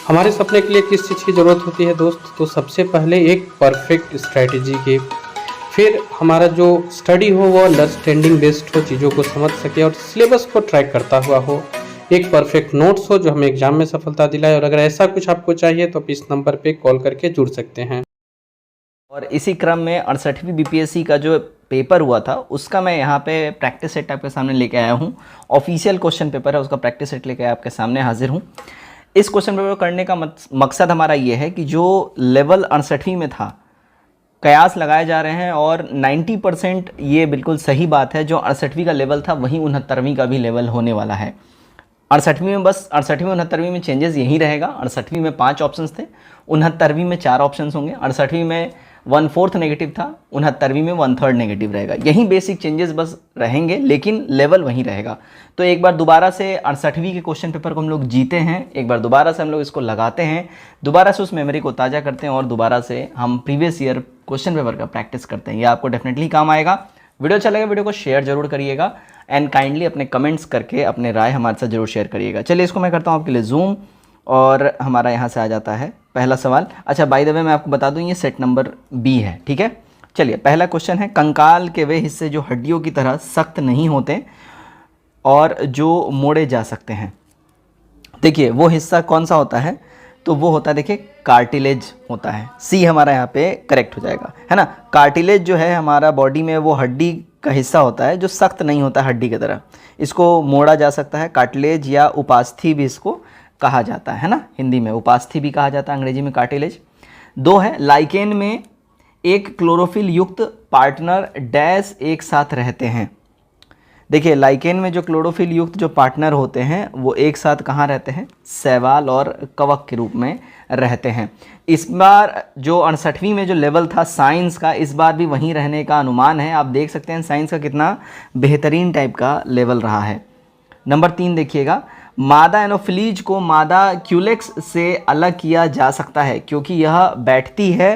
हमारे सपने के लिए किस चीज़ की ज़रूरत होती है दोस्त? तो सबसे पहले एक परफेक्ट स्ट्रैटेजी की, फिर हमारा जो स्टडी हो वो अंडरस्टैंडिंग बेस्ड हो, चीज़ों को समझ सके और सिलेबस को ट्रैक करता हुआ हो, एक परफेक्ट नोट्स हो जो हमें एग्जाम में सफलता दिलाए। और अगर ऐसा कुछ आपको चाहिए तो आप इस नंबर पे कॉल करके जुड़ सकते हैं। और इसी क्रम में 68वीं बीपीएससी का जो पेपर हुआ था उसका मैं यहाँ पे प्रैक्टिस सेट आपके सामने लेके आया हूँ। ऑफिशियल क्वेश्चन पेपर है, उसका प्रैक्टिस सेट लेके आपके सामने हाजिर हूँ। इस क्वेश्चन पेपर को करने का मकसद हमारा ये है कि जो लेवल 68वीं में था, कयास लगाए जा रहे हैं और 90% ये बिल्कुल सही बात है, जो 68वीं का लेवल था वही 69वीं का भी लेवल होने वाला है। 68वीं में बस 68वीं 69वीं में चेंजेस यही रहेगा। 68वीं में 5 ऑप्शंस थे, 69वीं में 4 ऑप्शंस होंगे। 68वीं में 1/4 नेगेटिव था, 69वीं में 1/3 नेगेटिव रहेगा। यही बेसिक चेंजेस बस रहेंगे, लेकिन लेवल वही रहेगा। तो एक बार दोबारा से 68वीं के क्वेश्चन पेपर को हम लोग जीते हैं, एक बार दोबारा से हम लोग इसको लगाते हैं, दोबारा से उस मेमोरी को ताज़ा करते हैं और दोबारा से हम प्रीवियस ईयर क्वेश्चन पेपर का प्रैक्टिस करते हैं। ये आपको डेफिनेटली काम आएगा। वीडियो अच्छा लगे वीडियो को शेयर जरूर करिएगा एंड काइंडली अपने कमेंट्स करके अपने राय हमारे साथ जरूर शेयर करिएगा। चलिए इसको मैं करता हूँ आपके लिए जूम और हमारा यहाँ से आ जाता है पहला सवाल। अच्छा, बाय द वे मैं आपको बता दूँ ये सेट नंबर बी है, ठीक है। चलिए पहला क्वेश्चन है, कंकाल के वे हिस्से जो हड्डियों की तरह सख्त नहीं होते और जो मोड़े जा सकते हैं। देखिए वो हिस्सा कौन सा होता है, तो वो होता है, देखिए कार्टिलेज होता है। सी हमारा यहाँ पे करेक्ट हो जाएगा, है ना। कार्टिलेज जो है हमारा बॉडी में वो हड्डी का हिस्सा होता है जो सख्त नहीं होता हड्डी की तरह, इसको मोड़ा जा सकता है। कार्टिलेज या उपास्थि भी इसको कहा जाता है ना, हिंदी में उपास्थि भी कहा जाता है, अंग्रेजी में कार्टिलेज। 2 है, लाइकेन में एक क्लोरोफिल युक्त पार्टनर डैश एक साथ रहते हैं। देखिए लाइकेन में जो क्लोरोफिल युक्त जो पार्टनर होते हैं वो एक साथ कहाँ रहते हैं, शैवाल और कवक के रूप में रहते हैं। इस बार जो 68वीं में जो लेवल था साइंस का, इस बार भी वहीं रहने का अनुमान है। आप देख सकते हैं साइंस का कितना बेहतरीन टाइप का लेवल रहा है। नंबर 3 देखिएगा, मादा एनोफिलीज को मादा क्यूलेक्स से अलग किया जा सकता है क्योंकि यह बैठती है,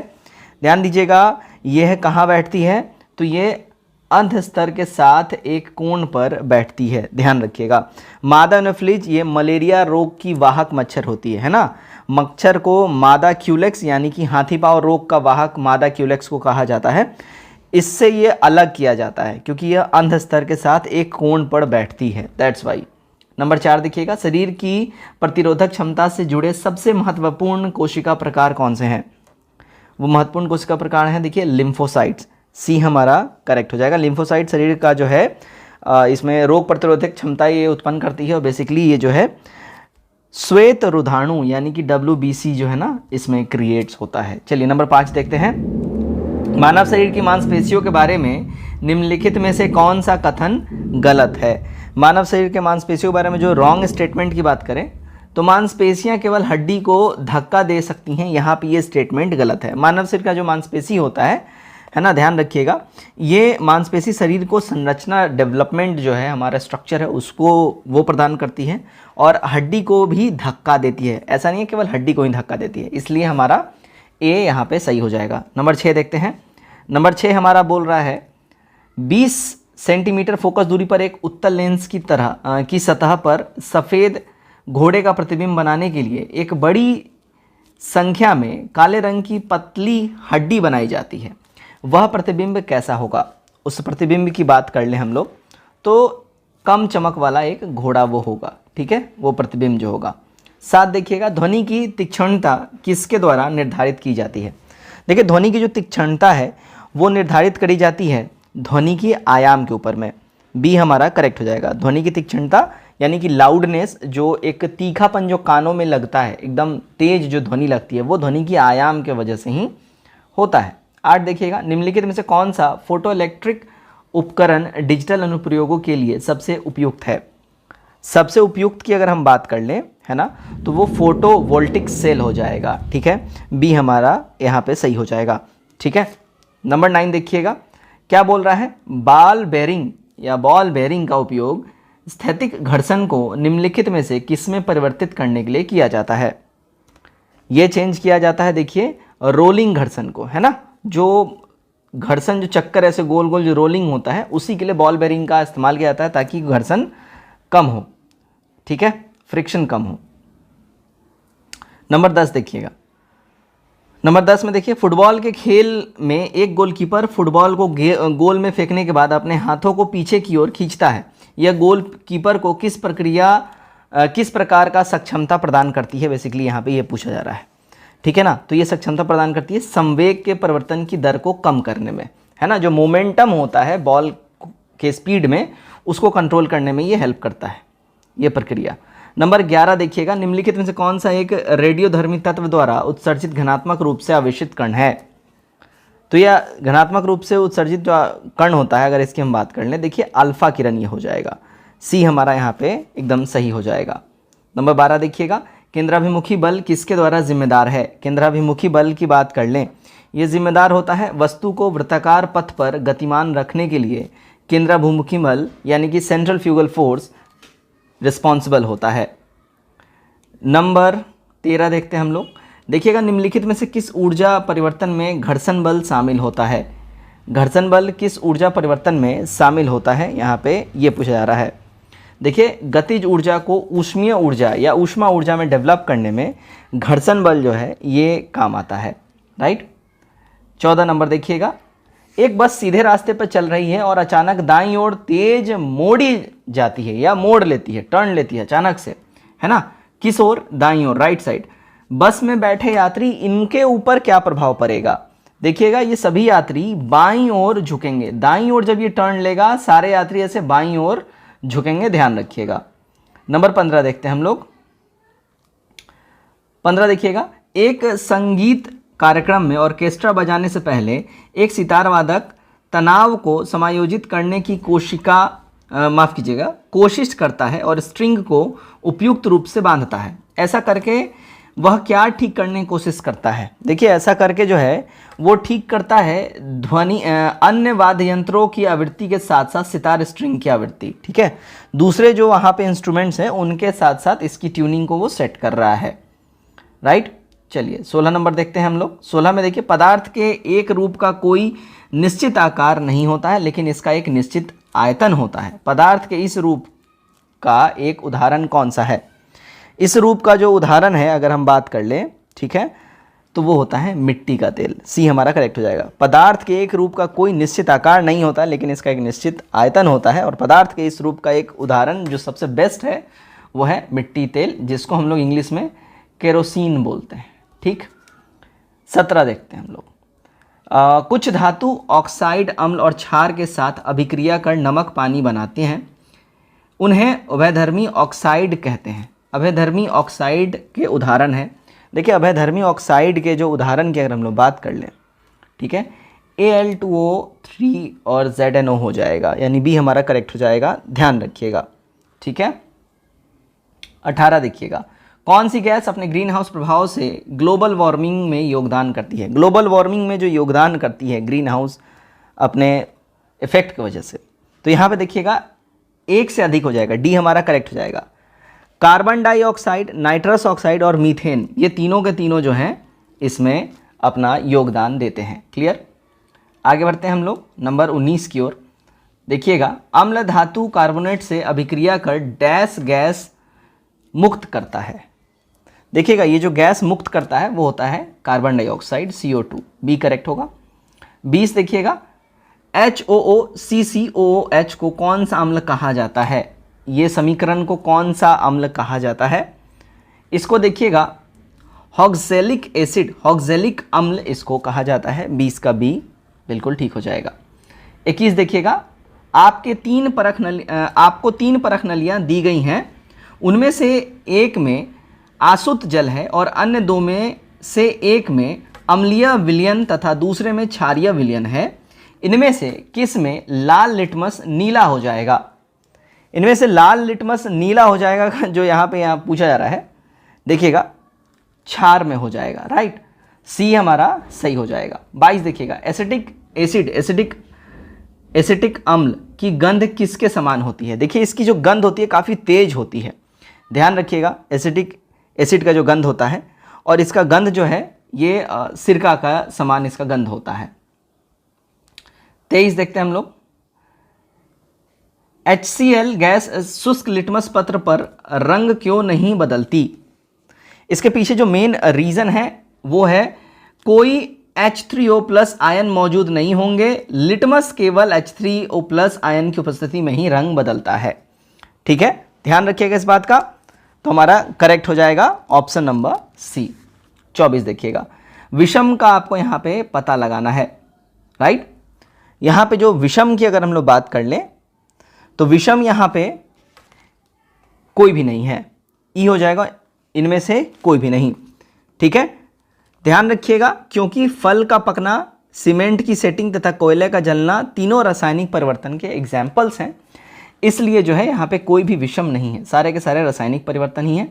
ध्यान दीजिएगा, यह कहाँ बैठती है, तो ये अंध स्तर के साथ एक कोण पर बैठती है, ध्यान रखिएगा। मादा एनोफिलीज ये मलेरिया रोग की वाहक मच्छर होती है ना। मच्छर को मादा क्यूलेक्स यानी कि हाथी पांव रोग का वाहक मादा क्यूलेक्स को कहा जाता है। इससे ये अलग किया जाता है क्योंकि यह अंध स्तर के साथ एक कोण पर बैठती है, दैट्स वाई। नंबर 4 देखिएगा, शरीर की प्रतिरोधक क्षमता से जुड़े सबसे महत्वपूर्ण कोशिका प्रकार कौन से हैं। वो महत्वपूर्ण कोशिका प्रकार हैं, देखिए लिम्फोसाइट्स। सी हमारा करेक्ट हो जाएगा। लिम्फोसाइट शरीर का जो है इसमें रोग प्रतिरोधक क्षमता ये उत्पन्न करती है और बेसिकली ये जो है श्वेत रुधाणु यानी कि WBC जो है ना इसमें क्रिएट्स होता है। चलिए नंबर 5 देखते हैं, मानव शरीर की मांसपेशियों के बारे में निम्नलिखित में से कौन सा कथन गलत है। मानव शरीर के मांसपेशियों के बारे में जो रॉन्ग स्टेटमेंट की बात करें तो मांसपेशियां केवल हड्डी को धक्का दे सकती हैं, यहाँ पे ये स्टेटमेंट गलत है। मानव शरीर का जो मांसपेशी होता है ना, ध्यान रखिएगा, ये मांसपेशी शरीर को संरचना डेवलपमेंट जो है हमारा स्ट्रक्चर है उसको वो प्रदान करती है और हड्डी को भी धक्का देती है। ऐसा नहीं है केवल हड्डी को ही धक्का देती है, इसलिए हमारा ए यहाँ पे सही हो जाएगा। नंबर 6 देखते हैं। नंबर 6 हमारा बोल रहा है 20 सेंटीमीटर फोकस दूरी पर एक उत्तल लेंस की तरह की सतह पर सफ़ेद घोड़े का प्रतिबिंब बनाने के लिए एक बड़ी संख्या में काले रंग की पतली हड्डी बनाई जाती है। वह प्रतिबिंब कैसा होगा। उस प्रतिबिंब की बात कर लें हम लोग तो कम चमक वाला एक घोड़ा वो होगा, ठीक है, वो प्रतिबिंब जो होगा। 7 देखिएगा, ध्वनि की तीक्ष्णता किसके द्वारा निर्धारित की जाती है। देखिए ध्वनि की जो तीक्ष्णता है वो निर्धारित करी जाती है ध्वनि की आयाम के ऊपर में। बी हमारा करेक्ट हो जाएगा। ध्वनि की तीक्ष्णता यानी कि लाउडनेस, जो एक तीखापन जो कानों में लगता है, एकदम तेज जो ध्वनि लगती है, वो ध्वनि की आयाम के वजह से ही होता है। 8 देखिएगा, निम्नलिखित में से कौन सा फोटो इलेक्ट्रिक उपकरण डिजिटल अनुप्रयोगों के लिए सबसे उपयुक्त है। सबसे उपयुक्त की अगर हम बात कर लें, है ना, तो वो फोटो वोल्टिक सेल हो जाएगा, ठीक है। बी हमारा यहाँ पे सही हो जाएगा, ठीक है। नंबर 9 देखिएगा, क्या बोल रहा है, बॉल बेरिंग या बॉल बेरिंग का उपयोग स्थैतिक घर्षण को निम्नलिखित में से किस में परिवर्तित करने के लिए किया जाता है। ये चेंज किया जाता है, देखिए रोलिंग घर्षण को, है ना, जो घर्षण जो चक्कर ऐसे गोल गोल जो रोलिंग होता है उसी के लिए बॉल बेरिंग का इस्तेमाल किया जाता है ताकि घर्षण कम हो, ठीक है, फ्रिक्शन कम हो। नंबर 10 देखिएगा, नंबर 10 में देखिए, फुटबॉल के खेल में एक गोलकीपर फुटबॉल को गोल में फेंकने के बाद अपने हाथों को पीछे की ओर खींचता है। यह गोलकीपर को किस प्रकार का सक्षमता प्रदान करती है, बेसिकली यहाँ पे ये पूछा जा रहा है, ठीक है ना। तो ये सक्षमता प्रदान करती है संवेग के परिवर्तन की दर को कम करने में, है ना। जो मोमेंटम होता है बॉल के स्पीड में, उसको कंट्रोल करने में ये हेल्प करता है, ये प्रक्रिया। नंबर 11 देखिएगा, निम्नलिखित में से कौन सा एक रेडियोधर्मी तत्व द्वारा उत्सर्जित घनात्मक रूप से आवेशित कण है। तो यह घनात्मक रूप से उत्सर्जित जो कण होता है, अगर इसकी हम बात कर लें, देखिए अल्फा किरण ये हो जाएगा, सी हमारा यहाँ पे एकदम सही हो जाएगा। नंबर 12 देखिएगा, केंद्राभिमुखी बल किसके द्वारा जिम्मेदार है। केंद्राभिमुखी बल की बात कर लें, ये जिम्मेदार होता है वस्तु को वृत्ताकार पथ पर गतिमान रखने के लिए केंद्राभिमुखी बल यानी कि सेंट्रल फ्यूगल फोर्स रिस्पॉन्सिबल होता है। नंबर 13 देखते हैं हम लोग, देखिएगा, निम्नलिखित में से किस ऊर्जा परिवर्तन में घर्षण बल शामिल होता है। घर्षण बल किस ऊर्जा परिवर्तन में शामिल होता है, यहाँ पे ये पूछा जा रहा है। देखिए, गतिज ऊर्जा को ऊष्मीय ऊर्जा या ऊष्मा ऊर्जा में डेवलप करने में घर्षण बल जो है ये काम आता है, राइट। 14 नंबर देखिएगा, एक बस सीधे रास्ते पर चल रही है और अचानक दाईं ओर तेज मोड़ी जाती है या मोड़ लेती है, टर्न लेती है अचानक से, है ना। किस ओर? दाईं ओर, राइट साइड। बस में बैठे यात्री, इनके ऊपर क्या प्रभाव पड़ेगा। देखिएगा, ये सभी यात्री बाईं ओर झुकेंगे। दाईं ओर जब ये टर्न लेगा, सारे यात्री ऐसे बाईं ओर झुकेंगे, ध्यान रखिएगा। नंबर 15 देखते हैं हम लोग। 15 देखिएगा, एक संगीत कार्यक्रम में ऑर्केस्ट्रा बजाने से पहले एक सितार वादक तनाव को समायोजित करने की कोशिश करता है और स्ट्रिंग को उपयुक्त रूप से बांधता है। ऐसा करके वह क्या ठीक करने की कोशिश करता है। देखिए, ऐसा करके जो है वो ठीक करता है ध्वनि अन्य वाद्य यंत्रों की आवृत्ति के साथ साथ सितार स्ट्रिंग की आवृत्ति, ठीक है। दूसरे जो वहाँ पे इंस्ट्रूमेंट्स हैं उनके साथ साथ इसकी ट्यूनिंग को वो सेट कर रहा है, राइट। चलिए 16 नंबर देखते हैं हम लोग। 16 में देखिए, पदार्थ के एक रूप का कोई निश्चित आकार नहीं होता है, लेकिन इसका एक निश्चित आयतन होता है। पदार्थ के इस रूप का एक उदाहरण कौन सा है। इस रूप का जो उदाहरण है अगर हम बात कर लें, ठीक है, तो वो होता है मिट्टी का तेल। सी हमारा करेक्ट हो जाएगा। पदार्थ के एक रूप का कोई निश्चित आकार नहीं होता, लेकिन इसका एक निश्चित आयतन होता है। और पदार्थ के इस रूप का एक उदाहरण जो सबसे बेस्ट है वो है मिट्टी तेल, जिसको हम लोग इंग्लिश में केरोसिन बोलते हैं, ठीक। 17 देखते हैं हम लोग। कुछ धातु ऑक्साइड अम्ल और क्षार के साथ अभिक्रिया कर नमक पानी बनाते हैं, उन्हें अभयधर्मी ऑक्साइड कहते हैं। अभयधर्मी ऑक्साइड के उदाहरण है। देखिए, अभयधर्मी ऑक्साइड के जो उदाहरण की अगर हम लोग बात कर लें, ठीक है, Al2O3 और ZNO हो जाएगा, यानी बी हमारा करेक्ट हो जाएगा, ध्यान रखिएगा, ठीक है। 18 देखिएगा, कौन सी गैस अपने ग्रीन हाउस प्रभाव से ग्लोबल वार्मिंग में योगदान करती है। ग्लोबल वार्मिंग में जो योगदान करती है ग्रीन हाउस अपने इफेक्ट की वजह से, तो यहाँ पे देखिएगा एक से अधिक हो जाएगा, डी हमारा करेक्ट हो जाएगा। कार्बन डाइऑक्साइड, नाइट्रस ऑक्साइड और मीथेन, ये तीनों के तीनों जो हैं इसमें अपना योगदान देते हैं। क्लियर। आगे बढ़ते हैं हम लोग नंबर 19 की ओर। देखिएगा, अम्ल धातु कार्बोनेट से अभिक्रिया कर डैश गैस मुक्त करता है। देखिएगा, ये जो गैस मुक्त करता है वो होता है carbon dioxide, CO2, B correct होगा। 20 देखिएगा, HOOCCOOH को कौन सा अम्ल कहा जाता है। ये समीकरण को कौन सा अम्ल कहा जाता है। इसको देखिएगा, ऑक्सैलिक एसिड, ऑक्सैलिक अम्ल इसको कहा जाता है। 20 का बी बिल्कुल ठीक हो जाएगा। 21 देखिएगा, आपको 3 परख नलियाँ दी गई हैं, उनमें से एक में आसुत जल है और अन्य 2 में से एक में अम्लीय विलयन तथा दूसरे में क्षारीय विलयन है। इनमें से किस में लाल लिटमस नीला हो जाएगा। इनमें से लाल लिटमस नीला हो जाएगा जो यहाँ पूछा जा रहा है, देखिएगा क्षार में हो जाएगा, राइट। सी हमारा सही हो जाएगा। 22 देखिएगा, एसिटिक एसिड, एसिटिक अम्ल की गंध किसके समान होती है। देखिए, इसकी जो गंध होती है काफ़ी तेज होती है, ध्यान रखिएगा। एसिटिक एसिड का जो गंध होता है और इसका गंध जो है ये सिरका का समान इसका गंध होता है। 23 देखते हैं हम लोग, HCl गैस शुष्क लिटमस पत्र पर रंग क्यों नहीं बदलती। इसके पीछे जो मेन रीज़न है वो है कोई H3O प्लस आयन मौजूद नहीं होंगे, लिटमस केवल H3O प्लस आयन की उपस्थिति में ही रंग बदलता है। ठीक है, ध्यान रखिएगा इस बात का। तो हमारा करेक्ट हो जाएगा ऑप्शन नंबर सी। 24 देखिएगा, विषम का आपको यहाँ पे पता लगाना है, राइट। यहाँ पे जो विषम की अगर हम लोग बात कर लें तो विषम यहाँ पे कोई भी नहीं है, ई हो जाएगा, इनमें से कोई भी नहीं। ठीक है, ध्यान रखिएगा, क्योंकि फल का पकना, सीमेंट की सेटिंग तथा कोयले का जलना तीनों रासायनिक परिवर्तन के एग्जाम्पल्स हैं, इसलिए जो है यहाँ पे कोई भी विषम नहीं है, सारे के सारे रासायनिक परिवर्तन ही है,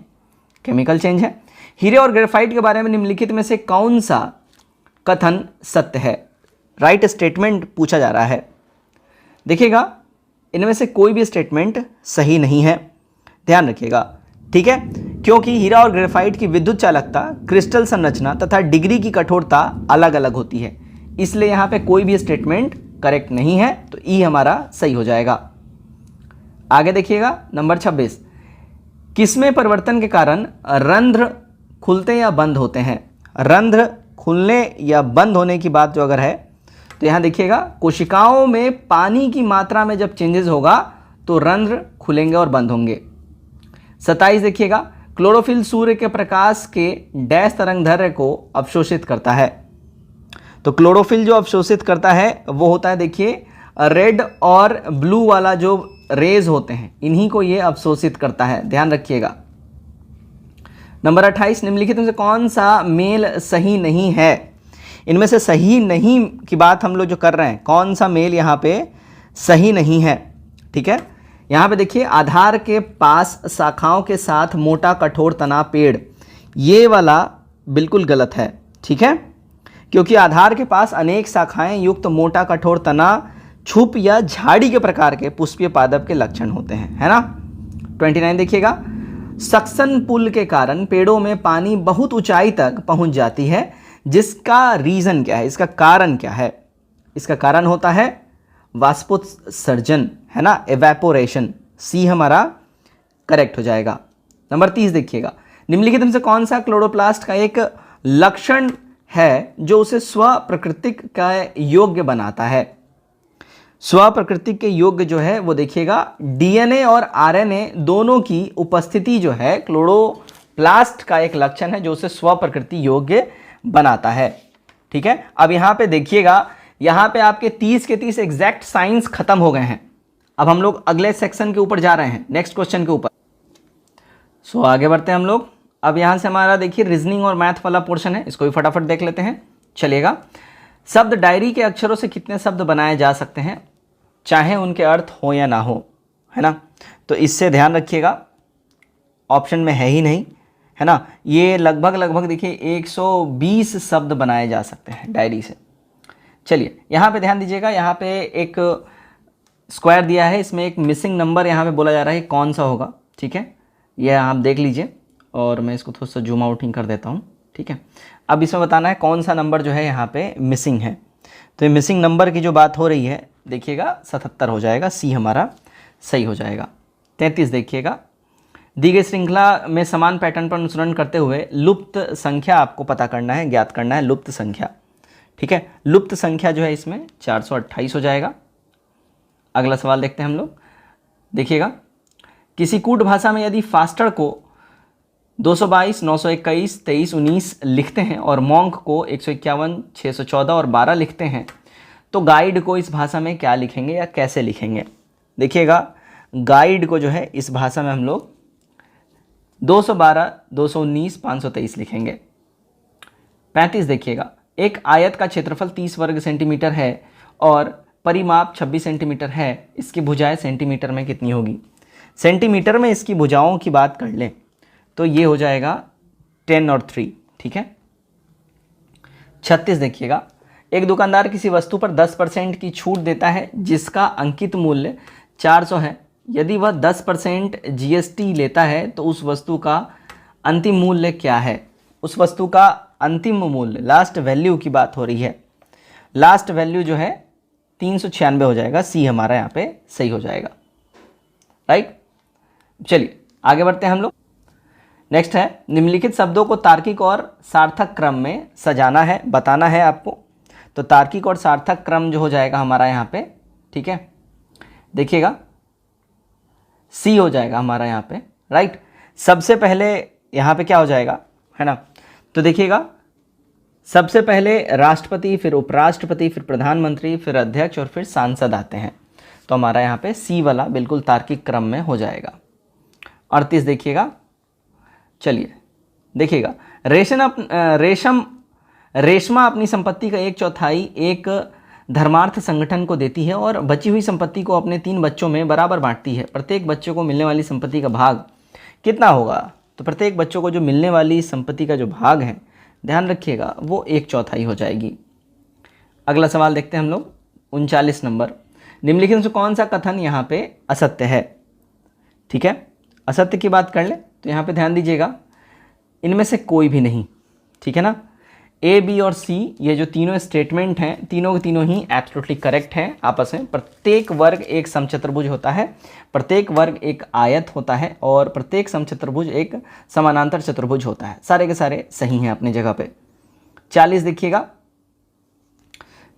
केमिकल चेंज है। हीरे और ग्रेफाइट के बारे में निम्नलिखित में से कौन सा कथन सत्य है, राइट स्टेटमेंट पूछा जा रहा है। देखिएगा, इनमें से कोई भी स्टेटमेंट सही नहीं है, ध्यान रखिएगा। ठीक है, क्योंकि हीरा और ग्रेफाइट की विद्युत चालकता, क्रिस्टल संरचना तथा डिग्री की कठोरता अलग अलग होती है, इसलिए यहाँ पे कोई भी स्टेटमेंट करेक्ट नहीं है, तो ई हमारा सही हो जाएगा। आगे देखिएगा, नंबर 26, किसमें परिवर्तन के कारण रंध्र खुलते या बंद होते हैं। रंध्र खुलने या बंद होने की बात जो अगर है तो यहाँ देखिएगा, कोशिकाओं में पानी की मात्रा में जब चेंजेस होगा तो रंध्र खुलेंगे और बंद होंगे। 27 देखिएगा, क्लोरोफिल सूर्य के प्रकाश के डैश तरंगदैर्घ्य को अवशोषित करता है। तो क्लोरोफिल जो अवशोषित करता है वो होता है, देखिए रेड और ब्लू वाला जो रेज होते हैं, इन्हीं को ये अवशोषित करता है, ध्यान रखिएगा। नंबर 28, निम्नलिखित में से कौन सा मेल सही नहीं है। इनमें से सही नहीं की बात हम लोग जो कर रहे हैं, कौन सा मेल यहाँ पे सही नहीं है। ठीक है, यहाँ पे देखिए, आधार के पास शाखाओं के साथ मोटा कठोर तना पेड़, ये वाला बिल्कुल गलत है। ठीक है, क्योंकि आधार के पास अनेक शाखाएं युक्त मोटा कठोर तना छुप या झाड़ी के प्रकार के पुष्पीय पादप के लक्षण होते हैं, है ना। 29 देखिएगा, सक्शन पुल के कारण पेड़ों में पानी बहुत ऊंचाई तक पहुंच जाती है, जिसका रीजन क्या है, इसका कारण क्या है। इसका कारण होता है वाष्पोत्सर्जन, है ना, एवेपोरेशन। सी हमारा करेक्ट हो जाएगा। नंबर 30 देखिएगा, निम्नलिखित में से कौन सा क्लोरोप्लास्ट का एक लक्षण है जो उसे स्व प्रकृतिक का योग्य बनाता है। स्व प्रकृतिक के योग्य जो है वो देखिएगा, डीएनए और आरएनए दोनों की उपस्थिति जो है क्लोरोप्लास्ट का एक लक्षण है जो उसे स्व प्रकृति योग्य बनाता है। ठीक है, अब यहाँ पे देखिएगा, यहाँ पे आपके 30 के 30 एग्जैक्ट साइंस खत्म हो गए हैं। अब हम लोग अगले सेक्शन के ऊपर जा रहे हैं, नेक्स्ट क्वेश्चन के ऊपर। सो आगे बढ़ते हैं हम लोग। अब यहाँ से हमारा देखिए रीजनिंग और मैथ वाला पोर्शन है, इसको भी फटाफट देख लेते हैं। चलिएगा, शब्द डायरी के अक्षरों से कितने शब्द बनाए जा सकते हैं, चाहे उनके अर्थ हो या ना हो, है ना। तो इससे ध्यान रखिएगा, ऑप्शन में है ही नहीं, है ना। ये लगभग देखिए 120 शब्द बनाए जा सकते हैं डायरी से। चलिए, यहाँ पे ध्यान दीजिएगा, यहाँ पे एक स्क्वायर दिया है, इसमें एक मिसिंग नंबर यहाँ पे बोला जा रहा है, कौन सा होगा। ठीक है, यह आप देख लीजिए, और मैं इसको थोड़ा सा जूम आउटिंग कर देता हूँ। ठीक है, अब इसमें बताना है कौन सा नंबर जो है यहाँ पे मिसिंग है। तो ये मिसिंग नंबर की जो बात हो रही है, देखिएगा 77 हो जाएगा, सी हमारा सही हो जाएगा। 33 देखिएगा, दी गई श्रृंखला में समान पैटर्न पर अनुसरण करते हुए लुप्त संख्या आपको पता करना है, ज्ञात करना है लुप्त संख्या। ठीक है, लुप्त संख्या जो है इसमें 428 हो जाएगा। अगला सवाल देखते हैं हम लोग। देखिएगा, किसी कूट भाषा में यदि फास्टर को 222, 921, 23, 19 लिखते हैं और मॉन्क को 151, 614 और 12 लिखते हैं, तो गाइड को इस भाषा में क्या लिखेंगे या कैसे लिखेंगे। देखिएगा, गाइड को जो है इस भाषा में हम लोग 212, 219, 523 लिखेंगे। 35 देखिएगा, एक आयत का क्षेत्रफल 30 वर्ग सेंटीमीटर है और परिमाप 26 सेंटीमीटर है, इसकी भुजाएं सेंटीमीटर में कितनी होगी। सेंटीमीटर में इसकी भुजाओं की बात कर लें तो ये हो जाएगा 10 और 3। ठीक है, 36 देखिएगा, एक दुकानदार किसी वस्तु पर 10% की छूट देता है जिसका अंकित मूल्य 400 है। यदि वह 10% जीएसटी लेता है तो उस वस्तु का अंतिम मूल्य क्या है। उस वस्तु का अंतिम मूल्य, लास्ट वैल्यू की बात हो रही है। लास्ट वैल्यू जो है 396 हो जाएगा, सी हमारा यहाँ पे सही हो जाएगा, राइट। चलिए आगे बढ़ते हैं हम लोग। नेक्स्ट है, निम्नलिखित शब्दों को तार्किक और सार्थक क्रम में सजाना है, बताना है आपको। तो तार्किक और सार्थक क्रम जो हो जाएगा हमारा यहाँ पे, ठीक है, देखिएगा सी हो जाएगा हमारा यहाँ पे, राइट। सबसे पहले यहाँ पे क्या हो जाएगा, है ना, तो देखिएगा सबसे पहले राष्ट्रपति, फिर उपराष्ट्रपति, फिर प्रधानमंत्री, फिर अध्यक्ष और फिर सांसद आते हैं। तो हमारा यहाँ पे सी वाला बिल्कुल तार्किक क्रम में हो जाएगा। 38 देखिएगा, चलिए देखिएगा, रेशमा अपनी संपत्ति का 1/4 एक धर्मार्थ संगठन को देती है और बची हुई संपत्ति को अपने 3 बच्चों में बराबर बांटती है। प्रत्येक बच्चे को मिलने वाली संपत्ति का भाग कितना होगा? तो प्रत्येक बच्चों को जो मिलने वाली संपत्ति का जो भाग है, ध्यान रखिएगा, वो 1/4 हो जाएगी। अगला सवाल देखते हैं हम लोग, 39 नंबर। निम्नलिखित में से कौन सा कथन यहाँ पे असत्य है? ठीक है, असत्य की बात कर ले तो यहाँ पे ध्यान दीजिएगा, इनमें से कोई भी नहीं, ठीक है ना। ए, बी और सी ये जो तीनों स्टेटमेंट हैं, तीनों के तीनों ही एब्सोल्युटली करेक्ट हैं आपस में। प्रत्येक वर्ग एक समचतुर्भुज होता है, प्रत्येक वर्ग एक आयत होता है और प्रत्येक समचतुर्भुज एक समानांतर चतुर्भुज होता है। सारे के सारे सही हैं अपनी जगह पे। 40 देखिएगा,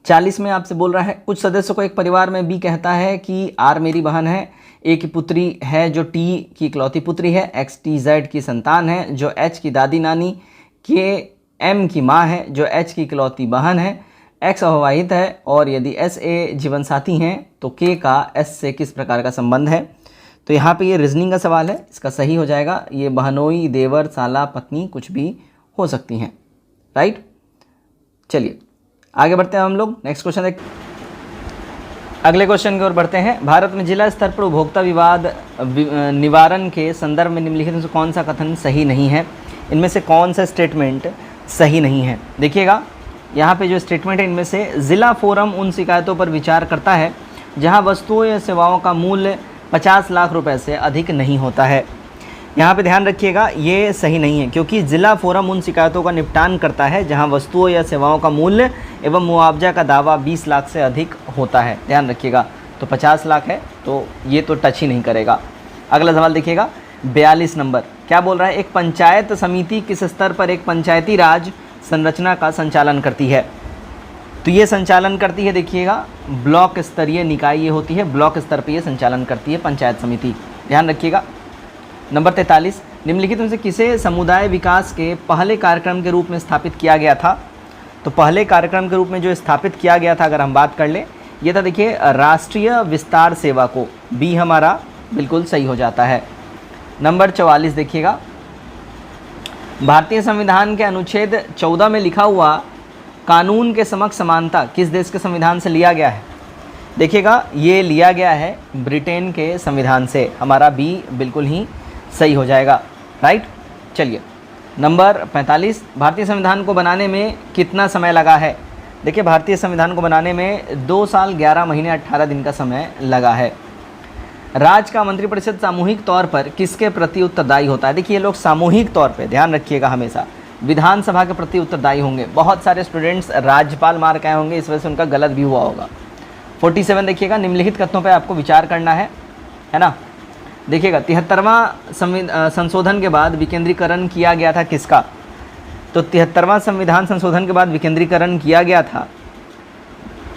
40 में आपसे बोल रहा है, कुछ सदस्यों को एक परिवार में बी कहता है कि आर मेरी बहन है, ए की पुत्री है जो टी की इकलौती पुत्री है, एक्स टी जेड की संतान है जो एच की दादी नानी, के एम की माँ है जो एच की इकलौती बहन है, एक्स अविवाहित है और यदि एस ए जीवन साथी हैं तो के का एस से किस प्रकार का संबंध है। तो यहाँ पे ये रीजनिंग का सवाल है, इसका सही हो जाएगा, ये बहनोई, देवर, साला, पत्नी कुछ भी हो सकती हैं, राइट। चलिए आगे बढ़ते हैं हम लोग, नेक्स्ट क्वेश्चन देख, अगले क्वेश्चन की ओर बढ़ते हैं। भारत में जिला स्तर पर उपभोक्ता विवाद निवारण के संदर्भ में निम्नलिखित में से कौन सा कथन सही नहीं है? इनमें से कौन सा स्टेटमेंट सही नहीं है? देखिएगा यहाँ पे जो स्टेटमेंट है, इनमें से जिला फोरम उन शिकायतों पर विचार करता है जहाँ वस्तुओं या सेवाओं का मूल्य 50 लाख रुपए से अधिक नहीं होता है। यहाँ पे ध्यान रखिएगा, ये सही नहीं है, क्योंकि जिला फोरम उन शिकायतों का निपटान करता है जहाँ वस्तुओं या सेवाओं का मूल्य एवं मुआवजा का दावा 20 लाख से अधिक होता है। ध्यान रखिएगा, तो 50 लाख है तो ये तो टच ही नहीं करेगा। अगला सवाल देखिएगा, 42 नंबर, क्या बोल रहा है? एक पंचायत समिति किस स्तर पर एक पंचायती राज संरचना का संचालन करती है? तो ये संचालन करती है, देखिएगा, ब्लॉक स्तरीय निकाय ये होती है, ब्लॉक स्तर पर ये संचालन करती है पंचायत समिति। ध्यान रखिएगा। नंबर 43, निम्नलिखित में से किसे समुदाय विकास के पहले कार्यक्रम के रूप में स्थापित किया गया था? तो पहले कार्यक्रम के रूप में जो स्थापित किया गया था, अगर हम बात कर लें, ये था, देखिए, राष्ट्रीय विस्तार सेवा को। बी हमारा बिल्कुल सही हो जाता है। नंबर 44 देखिएगा, भारतीय संविधान के अनुच्छेद 14 में लिखा हुआ कानून के समक्ष समानता किस देश के संविधान से लिया गया है? देखिएगा, ये लिया गया है ब्रिटेन के संविधान से। हमारा बी बिल्कुल ही सही हो जाएगा, राइट। चलिए नंबर 45, भारतीय संविधान को बनाने में कितना समय लगा है? देखिए, भारतीय संविधान को बनाने में 2 साल 11 महीने 18 दिन का समय लगा है। राज्य का मंत्रिपरिषद सामूहिक तौर पर किसके प्रति उत्तरदायी होता है? देखिए, ये लोग सामूहिक तौर पे, ध्यान रखिएगा, हमेशा विधानसभा के प्रति उत्तरदायी होंगे। बहुत सारे स्टूडेंट्स राज्यपाल मार के आए होंगे, इस वजह से उनका गलत भी हुआ होगा। 47 देखिएगा, निम्नलिखित कथनों पे आपको विचार करना है ना। देखिएगा, 73वां संशोधन के बाद विकेंद्रीकरण किया गया था किसका? तो 73वां संविधान संशोधन के बाद विकेंद्रीकरण किया गया था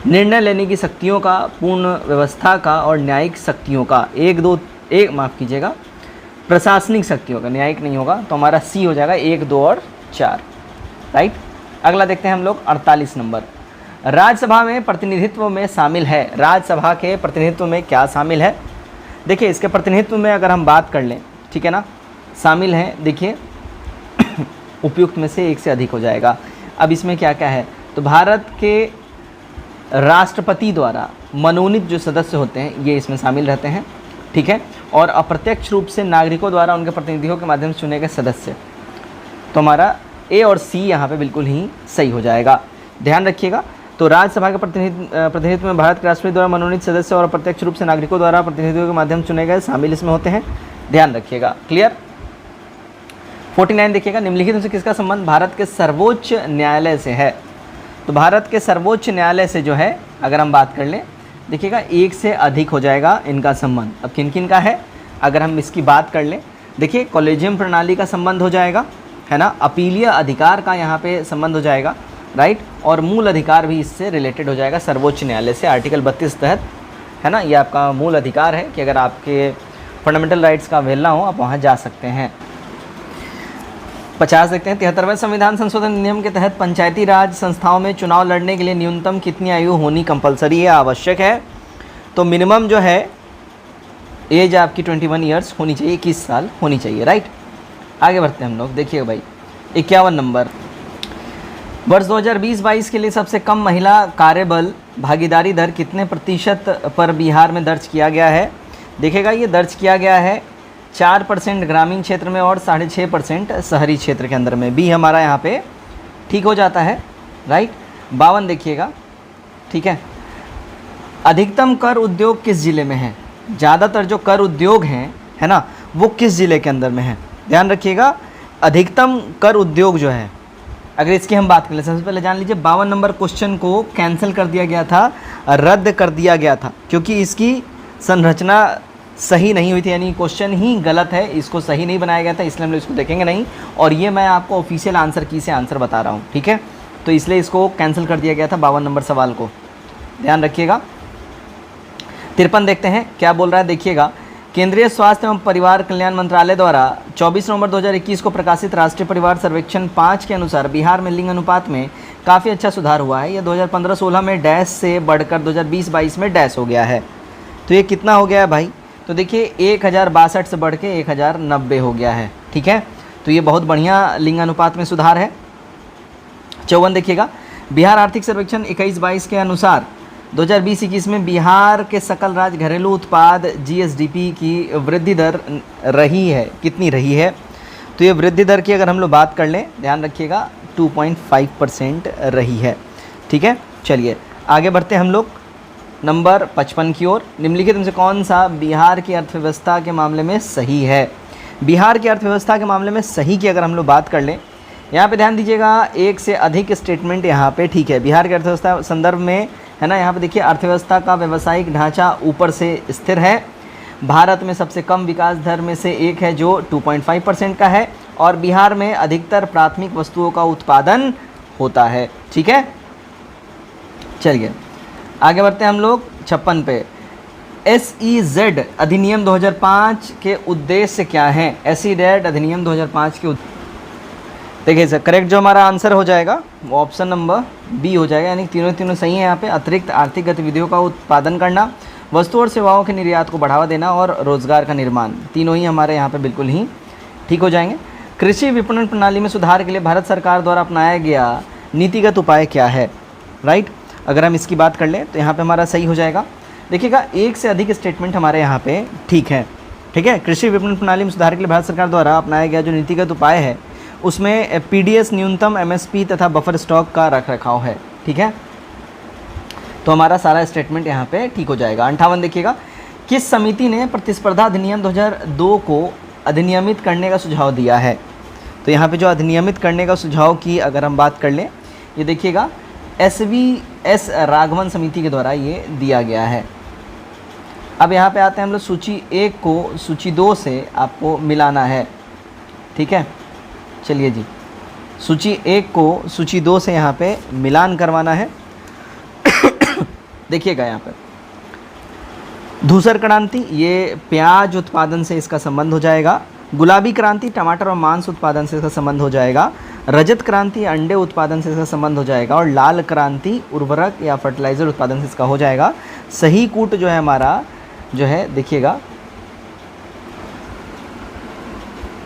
निर्णय लेने की शक्तियों का, पूर्ण व्यवस्था का और न्यायिक शक्तियों का। प्रशासनिक शक्तियों का, न्यायिक नहीं होगा, तो हमारा सी हो जाएगा, 1, 2 और 4, राइट। अगला देखते हैं हम लोग, 48 नंबर, राज्यसभा में प्रतिनिधित्व में शामिल है। राज्यसभा के प्रतिनिधित्व में क्या शामिल है? देखिए, इसके प्रतिनिधित्व में अगर हम बात कर लें, ठीक है ना, शामिल है, देखिए, उपयुक्त में से एक से अधिक हो जाएगा। अब इसमें क्या क्या है? तो भारत के राष्ट्रपति द्वारा मनोनीत जो सदस्य होते हैं ये इसमें शामिल रहते हैं, ठीक है, और अप्रत्यक्ष रूप से नागरिकों द्वारा उनके प्रतिनिधियों के माध्यम से चुने गए सदस्य। तो हमारा ए और सी यहाँ पे बिल्कुल ही सही हो जाएगा। ध्यान रखिएगा, तो राज्यसभा के प्रतिनिधित्व में भारत के राष्ट्रपति द्वारा मनोनीत सदस्य और अप्रत्यक्ष रूप से नागरिकों द्वारा प्रतिनिधियों के माध्यम से चुने गए शामिल इसमें होते हैं। ध्यान रखिएगा, क्लियर। 49 देखिएगा, निम्नलिखित में से किसका संबंध भारत के सर्वोच्च न्यायालय से है? तो भारत के सर्वोच्च न्यायालय से जो है, अगर हम बात कर लें, देखिएगा, एक से अधिक हो जाएगा इनका संबंध। अब किन किन का है? अगर हम इसकी बात कर लें, देखिए कॉलेजियम प्रणाली का संबंध हो जाएगा, है ना, अपीलीय अधिकार का यहाँ पे संबंध हो जाएगा, राइट, और मूल अधिकार भी इससे रिलेटेड हो जाएगा सर्वोच्च न्यायालय से आर्टिकल 32 तहत, है ना, ये आपका मूल अधिकार है कि अगर आपके फंडामेंटल राइट्स का अवहेलना हो आप वहाँ जा सकते हैं। 50 देखते हैं, 73वें संविधान संशोधन नियम के तहत पंचायती राज संस्थाओं में चुनाव लड़ने के लिए न्यूनतम कितनी आयु होनी कंपलसरी है, आवश्यक है? तो मिनिमम जो है एज आपकी 21 ईयर्स होनी चाहिए, 21 साल होनी चाहिए, राइट। आगे बढ़ते हैं हम लोग, देखिए भाई 51 नंबर, वर्ष 2020-22 के लिए सबसे कम महिला कार्यबल भागीदारी दर कितने प्रतिशत पर बिहार में दर्ज किया गया है? देखिएगा ये दर्ज किया गया है 4% ग्रामीण क्षेत्र में और 6.5% शहरी क्षेत्र के अंदर में। बी हमारा यहाँ पे ठीक हो जाता है, राइट। 52 देखिएगा, ठीक है, अधिकतम कर उद्योग किस जिले में है? ज़्यादातर जो कर उद्योग हैं, है ना, वो किस जिले के अंदर में है? ध्यान रखिएगा, अधिकतम कर उद्योग जो है, अगर इसकी हम बात करें, सबसे पहले जान लीजिए 52 नंबर क्वेश्चन को कैंसिल कर दिया गया था, रद्द कर दिया गया था, क्योंकि इसकी संरचना सही नहीं हुई थी, यानी क्वेश्चन ही गलत है, इसको सही नहीं बनाया गया था, इसलिए हम लोग इसको देखेंगे नहीं। और ये मैं आपको ऑफिशियल आंसर की से आंसर बता रहा हूँ, ठीक है, तो इसलिए इसको कैंसिल कर दिया गया था 52 नंबर सवाल को, ध्यान रखिएगा। 53 देखते हैं क्या बोल रहा है, देखिएगा, केंद्रीय स्वास्थ्य एवं परिवार कल्याण मंत्रालय द्वारा 24 नवंबर 2021 को प्रकाशित राष्ट्रीय परिवार सर्वेक्षण 5 के अनुसार बिहार में लिंग अनुपात में काफ़ी अच्छा सुधार हुआ है। यह 2015-16 में डैश से बढ़कर 2020-22 में डैश हो गया है। तो ये कितना हो गया है भाई? तो देखिए 1062 से बढ़ के 1090 हो गया है, ठीक है। तो ये बहुत बढ़िया लिंग अनुपात में सुधार है। 54 देखिएगा, बिहार आर्थिक सर्वेक्षण 21-22 के अनुसार 2020-21 में बिहार के सकल राज्य घरेलू उत्पाद GSDP की वृद्धि दर रही है, कितनी रही है? तो ये वृद्धि दर की अगर हम लोग बात कर लें, ध्यान रखिएगा 2.5% रही है, ठीक है। चलिए आगे बढ़ते हैं हम लोग नंबर 55 की ओर। निम्नलिखित में से कौन सा बिहार की अर्थव्यवस्था के मामले में सही है? बिहार की अर्थव्यवस्था के मामले में सही की अगर हम लोग बात कर लें, यहाँ पे ध्यान दीजिएगा, एक से अधिक स्टेटमेंट यहाँ पे ठीक है। बिहार की अर्थव्यवस्था संदर्भ में, है ना, यहाँ पे देखिए अर्थव्यवस्था का व्यावसायिक ढांचा ऊपर से स्थिर है। भारत में सबसे कम विकास दर में से एक है जो 2.5% का है, और बिहार में अधिकतर प्राथमिक वस्तुओं का उत्पादन होता है, ठीक है। चलिए आगे बढ़ते हैं हम लोग 56 पे। SEZ अधिनियम 2005 के उद्देश्य क्या हैं? SEZ अधिनियम 2005 के देखिए सर, करेक्ट जो हमारा आंसर हो जाएगा वो ऑप्शन नंबर बी हो जाएगा, यानी तीनों सही है यहाँ पे। अतिरिक्त आर्थिक गतिविधियों का उत्पादन करना, वस्तु और सेवाओं के निर्यात को बढ़ावा देना और रोजगार का निर्माण, तीनों ही हमारे यहाँ पे बिल्कुल ही ठीक हो जाएंगे। कृषि विपणन प्रणाली में सुधार के लिए भारत सरकार द्वारा अपनाया गया नीतिगत उपाय क्या है? राइट, अगर हम इसकी बात कर लें तो यहाँ पे हमारा सही हो जाएगा। देखिएगा एक से अधिक स्टेटमेंट हमारे यहाँ पे ठीक है, ठीक है। कृषि विपणन प्रणाली में सुधार के लिए भारत सरकार द्वारा अपनाया गया जो नीतिगत उपाय है उसमें PDS न्यूनतम MSP तथा बफर स्टॉक का रखरखाव है, ठीक है। तो हमारा सारा स्टेटमेंट यहाँ पे ठीक हो जाएगा। 58 देखिएगा, किस समिति ने प्रतिस्पर्धा अधिनियम 2002 को अधिनियमित करने का सुझाव दिया है? तो यहाँ पे जो अधिनियमित करने का सुझाव की अगर हम बात कर लें, ये देखिएगा SVS राघवन समिति के द्वारा ये दिया गया है। अब यहाँ पे आते हैं हम लोग सूची 1 को सूची 2 से आपको मिलाना है, ठीक है। चलिए जी, सूची 1 को सूची 2 से यहाँ पे मिलान करवाना है। देखिएगा यहाँ पे धूसर क्रांति, ये प्याज उत्पादन से इसका संबंध हो जाएगा। गुलाबी क्रांति टमाटर और मांस उत्पादन से इसका संबंध हो जाएगा। रजत क्रांति अंडे उत्पादन से इसका संबंध हो जाएगा। और लाल क्रांति उर्वरक या फर्टिलाइज़र उत्पादन से इसका हो जाएगा। सही कूट जो है हमारा जो है देखिएगा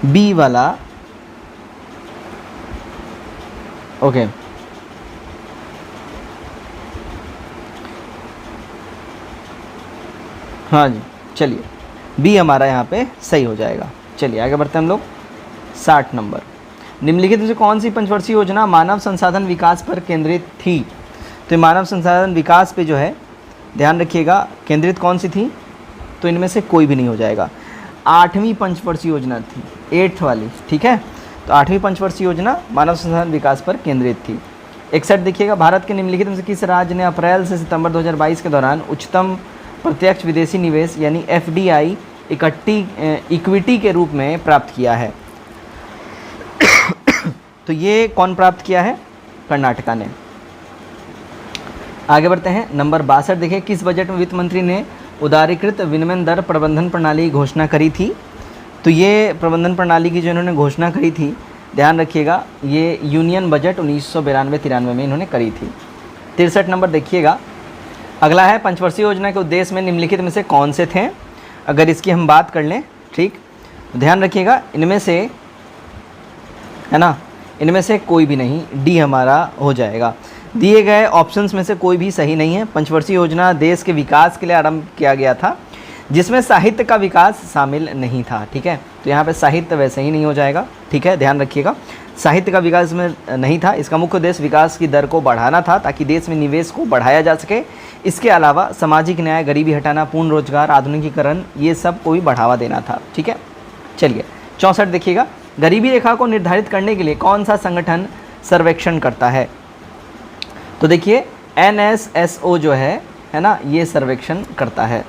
बी वाला, ओके। हाँ जी, चलिए बी हमारा यहाँ पे सही हो जाएगा। चलिए आगे बढ़ते हैं हम लोग 60 नंबर। निम्नलिखित में से कौन सी पंचवर्षीय योजना मानव संसाधन विकास पर केंद्रित थी? तो मानव संसाधन विकास पे जो है ध्यान रखिएगा केंद्रित कौन सी थी? तो इनमें से कोई भी नहीं हो जाएगा। 8वीं पंचवर्षीय योजना थी, 8th वाली, ठीक है। तो 8वीं पंचवर्षीय योजना मानव संसाधन विकास पर केंद्रित थी। 61 देखिएगा, भारत के निम्नलिखित में से किस राज्य ने अप्रैल से सितंबर 2022 के दौरान उच्चतम प्रत्यक्ष विदेशी निवेश यानी FDI इक्विटी के रूप में प्राप्त किया है। तो ये कौन प्राप्त किया है? कर्नाटका ने। आगे बढ़ते हैं, नंबर 62 देखिए, किस बजट में वित्त मंत्री ने उदारीकृत विनिमय दर प्रबंधन प्रणाली की घोषणा करी थी? तो ये प्रबंधन प्रणाली की जो इन्होंने घोषणा करी थी, ध्यान रखिएगा, ये यूनियन बजट 1992-93 में इन्होंने करी थी। 63 नंबर देखिएगा, अगला है पंचवर्षीय योजना के उद्देश्य में निम्नलिखित में से कौन से थे? अगर इसकी हम बात कर लें, ठीक, तो ध्यान रखिएगा, इनमें से, है ना, इनमें से कोई भी नहीं, डी हमारा हो जाएगा। दिए गए ऑप्शंस में से कोई भी सही नहीं है। पंचवर्षीय योजना देश के विकास के लिए आरंभ किया गया था, जिसमें साहित्य का विकास शामिल नहीं था। ठीक है, तो यहाँ पे साहित्य वैसे ही नहीं हो जाएगा। ठीक है, ध्यान रखिएगा, साहित्य का विकास में नहीं था। इसका मुख्य उद्देश्य विकास की दर को बढ़ाना था ताकि देश में निवेश को बढ़ाया जा सके। इसके अलावा सामाजिक न्याय, गरीबी हटाना, पूर्ण रोजगार, आधुनिकीकरण, ये सब को भी बढ़ावा देना था। ठीक है, चलिए 64 देखिएगा, गरीबी रेखा को निर्धारित करने के लिए कौन सा संगठन सर्वेक्षण करता है? तो देखिए NSSO जो है ना, ये सर्वेक्षण करता है।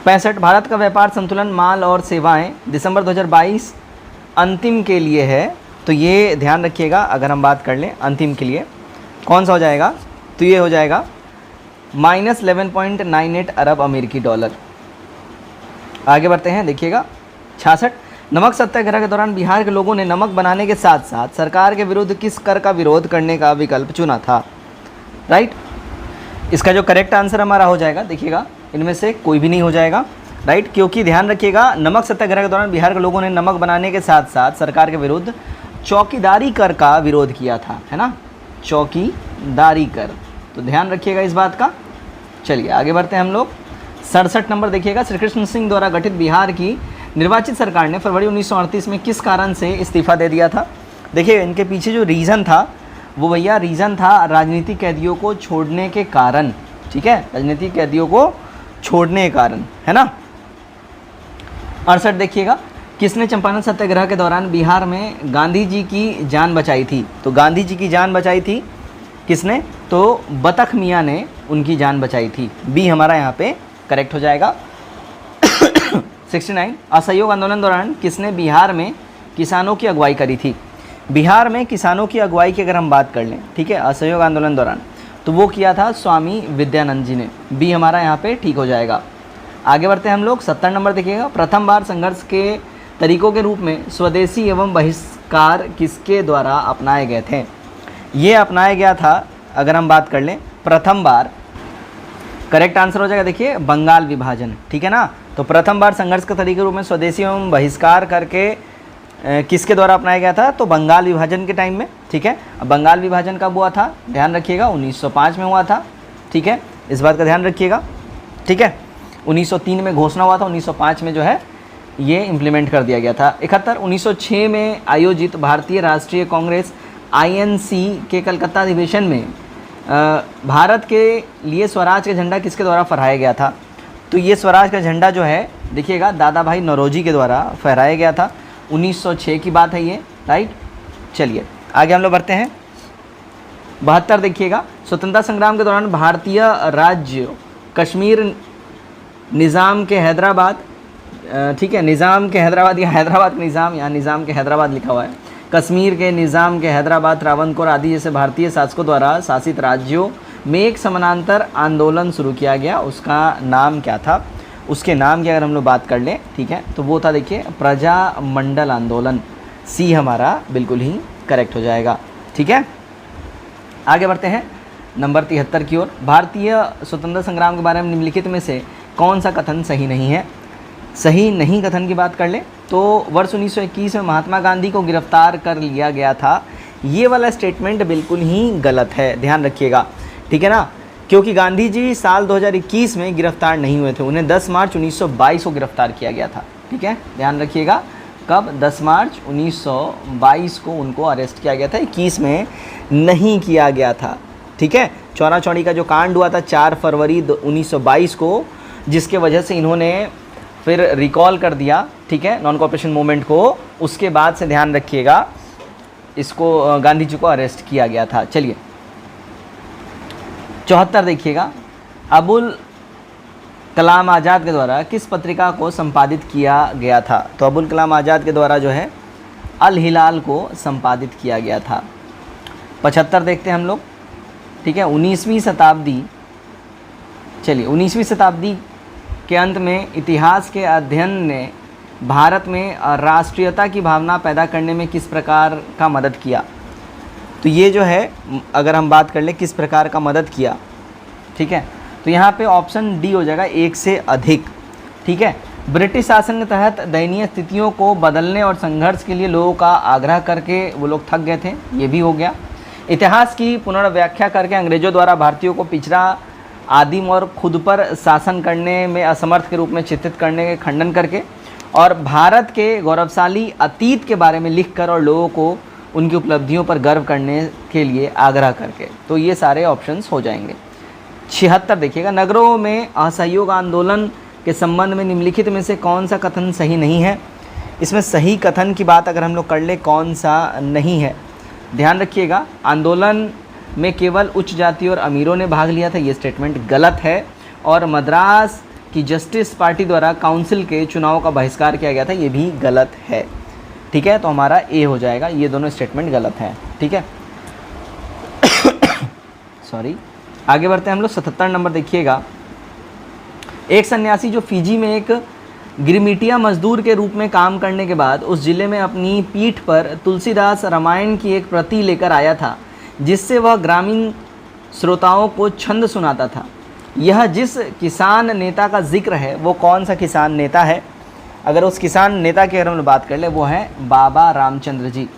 65 भारत का व्यापार संतुलन माल और सेवाएं दिसंबर 2022 अंतिम के लिए है। तो ये ध्यान रखिएगा, अगर हम बात कर लें अंतिम के लिए कौन सा हो जाएगा, तो ये हो जाएगा -11.98 अरब अमेरिकी डॉलर। आगे बढ़ते हैं, देखिएगा 66 नमक सत्याग्रह के दौरान बिहार के लोगों ने नमक बनाने के साथ साथ सरकार के विरुद्ध किस कर का विरोध करने का विकल्प चुना था? राइट, इसका जो करेक्ट आंसर हमारा हो जाएगा, देखिएगा, इनमें से कोई भी नहीं हो जाएगा। राइट, क्योंकि ध्यान रखिएगा, नमक सत्याग्रह के दौरान बिहार के लोगों ने नमक बनाने के साथ साथ सरकार के विरुद्ध चौकीदारी कर का विरोध किया था, है ना, चौकीदारी कर। तो ध्यान रखिएगा इस बात का। चलिए आगे बढ़ते हैं हम लोग। 67 नंबर देखिएगा, श्री कृष्ण सिंह द्वारा गठित बिहार की निर्वाचित सरकार ने फरवरी 1938 में किस कारण से इस्तीफा दे दिया था? देखिए इनके पीछे जो रीज़न था वो भैया रीज़न था राजनीतिक कैदियों को छोड़ने के कारण। ठीक है, राजनीतिक कैदियों को छोड़ने के कारण, है ना। 68 देखिएगा, किसने चंपारण सत्याग्रह के दौरान बिहार में गांधी जी की जान बचाई थी? तो गांधी जी की जान बचाई थी किसने? तो बतख मियाँ ने उनकी जान बचाई थी। बी हमारा यहाँ पे करेक्ट हो जाएगा। 69 असहयोग आंदोलन दौरान किसने बिहार में किसानों की अगुवाई करी थी? बिहार में किसानों की अगुवाई की अगर हम बात कर लें, ठीक है, असहयोग आंदोलन दौरान, तो वो किया था स्वामी विद्यानंद जी ने। बी हमारा यहाँ पे ठीक हो जाएगा। आगे बढ़ते हैं हम लोग। 70 नंबर देखिएगा, प्रथम बार संघर्ष के तरीकों के रूप में स्वदेशी एवं बहिष्कार किसके द्वारा अपनाए गए थे? ये अपनाया गया था, अगर हम बात कर लें प्रथम बार, करेक्ट आंसर हो जाएगा, देखिए, बंगाल विभाजन। ठीक है ना, तो प्रथम बार संघर्ष के तरीके के रूप में स्वदेशी एवं बहिष्कार करके किसके द्वारा अपनाया गया था? तो बंगाल विभाजन के टाइम में। ठीक है, अब बंगाल विभाजन कब हुआ था? ध्यान रखिएगा, 1905 में हुआ था। ठीक है, इस बात का ध्यान रखिएगा। ठीक है, 1903 में घोषणा हुआ था, 1905 में जो है ये इम्प्लीमेंट कर दिया गया था। 71 1906 में आयोजित भारतीय राष्ट्रीय कांग्रेस INC के कलकत्ता अधिवेशन में भारत के लिए स्वराज का झंडा किसके द्वारा फहराया गया था? तो ये स्वराज का झंडा जो है, देखिएगा, दादा भाई नौरोजी के द्वारा फहराया गया था। 1906 की बात है ये। राइट, चलिए आगे हम लोग बढ़ते हैं। 72 देखिएगा, स्वतंत्रता संग्राम के दौरान भारतीय राज्य कश्मीर निज़ाम के हैदराबाद, ठीक है, निज़ाम के हैदराबाद या हैदराबाद के निज़ाम, यहाँ निज़ाम के हैदराबाद लिखा हुआ है, कश्मीर के निज़ाम के हैदराबाद, त्रावणकोर आदि जैसे भारतीय शासकों द्वारा शासित राज्यों में एक समानांतर आंदोलन शुरू किया गया, उसका नाम क्या था? उसके नाम की अगर हम लोग बात कर लें, ठीक है, तो वो था, देखिए, प्रजामंडल आंदोलन। सी हमारा बिल्कुल ही करेक्ट हो जाएगा। ठीक है, आगे बढ़ते हैं नंबर 73 की ओर। भारतीय स्वतंत्रता संग्राम के बारे में निम्नलिखित में से कौन सा कथन सही नहीं है? सही नहीं कथन की बात कर लें तो वर्ष 1921 में महात्मा गांधी को गिरफ्तार कर लिया गया था, ये वाला स्टेटमेंट बिल्कुल ही गलत है, ध्यान रखिएगा। ठीक है ना, क्योंकि गांधी जी साल 2021 में गिरफ्तार नहीं हुए थे, उन्हें 10 मार्च 1922 को गिरफ्तार किया गया था। ठीक है, ध्यान रखिएगा, कब? 10 मार्च 1922 को उनको अरेस्ट किया गया था, 21 में नहीं किया गया था। ठीक है, चौरा चौड़ी का जो कांड हुआ था 4 फरवरी 1922 को, जिसके वजह से इन्होंने फिर रिकॉल कर दिया, ठीक है, नॉन कॉपरेशन मूवमेंट को, उसके बाद से ध्यान रखिएगा इसको गांधी जी को अरेस्ट किया गया था। चलिए 74 देखिएगा, अबुल कलाम आज़ाद के द्वारा किस पत्रिका को संपादित किया गया था? तो अबुल कलाम आज़ाद के द्वारा जो है अल हिलाल को संपादित किया गया था। 75 देखते हैं हम लोग, ठीक है। 19वीं शताब्दी, चलिए 19वीं शताब्दी के अंत में इतिहास के अध्ययन ने भारत में राष्ट्रीयता की भावना पैदा करने में किस प्रकार का मदद किया? तो ये जो है अगर हम बात कर लें किस प्रकार का मदद किया, ठीक है, तो यहाँ पे ऑप्शन डी हो जाएगा, एक से अधिक, ठीक है। ब्रिटिश शासन के तहत दयनीय स्थितियों को बदलने और संघर्ष के लिए लोगों का आग्रह करके वो लोग थक गए थे, ये भी हो गया। इतिहास की पुनर्व्याख्या करके अंग्रेजों द्वारा भारतीयों को पिछड़ा, आदिम और खुद पर शासन करने में असमर्थ के रूप में चित्रित करने के खंडन करके, और भारत के गौरवशाली अतीत के बारे में लिखकर और लोगों को उनकी उपलब्धियों पर गर्व करने के लिए आग्रह करके। तो ये सारे ऑप्शंस हो जाएंगे। 76 देखिएगा, नगरों में असहयोग आंदोलन के संबंध में निम्नलिखित में से कौन सा कथन सही नहीं है? इसमें सही कथन की बात अगर हम लोग कर ले, कौन सा नहीं है? ध्यान रखिएगा, आंदोलन में केवल उच्च जाति और अमीरों ने भाग लिया था, ये स्टेटमेंट गलत है। और मद्रास की जस्टिस पार्टी द्वारा काउंसिल के चुनाव का बहिष्कार किया गया था, ये भी गलत है, ठीक है। तो हमारा ए हो जाएगा, ये दोनों स्टेटमेंट गलत हैं, ठीक है। सॉरी, आगे बढ़ते हैं हम लोग। 77 नंबर देखिएगा, एक सन्यासी जो फिजी में एक गिरमिटिया मजदूर के रूप में काम करने के बाद उस जिले में अपनी पीठ पर तुलसीदास रामायण की एक प्रति लेकर आया था, जिससे वह ग्रामीण श्रोताओं को छंद सुनाता था। यह जिस किसान नेता का जिक्र है वो कौन सा किसान नेता है? अगर उस किसान नेता की अगर हम बात कर ले, वो है बाबा रामचंद्र जी,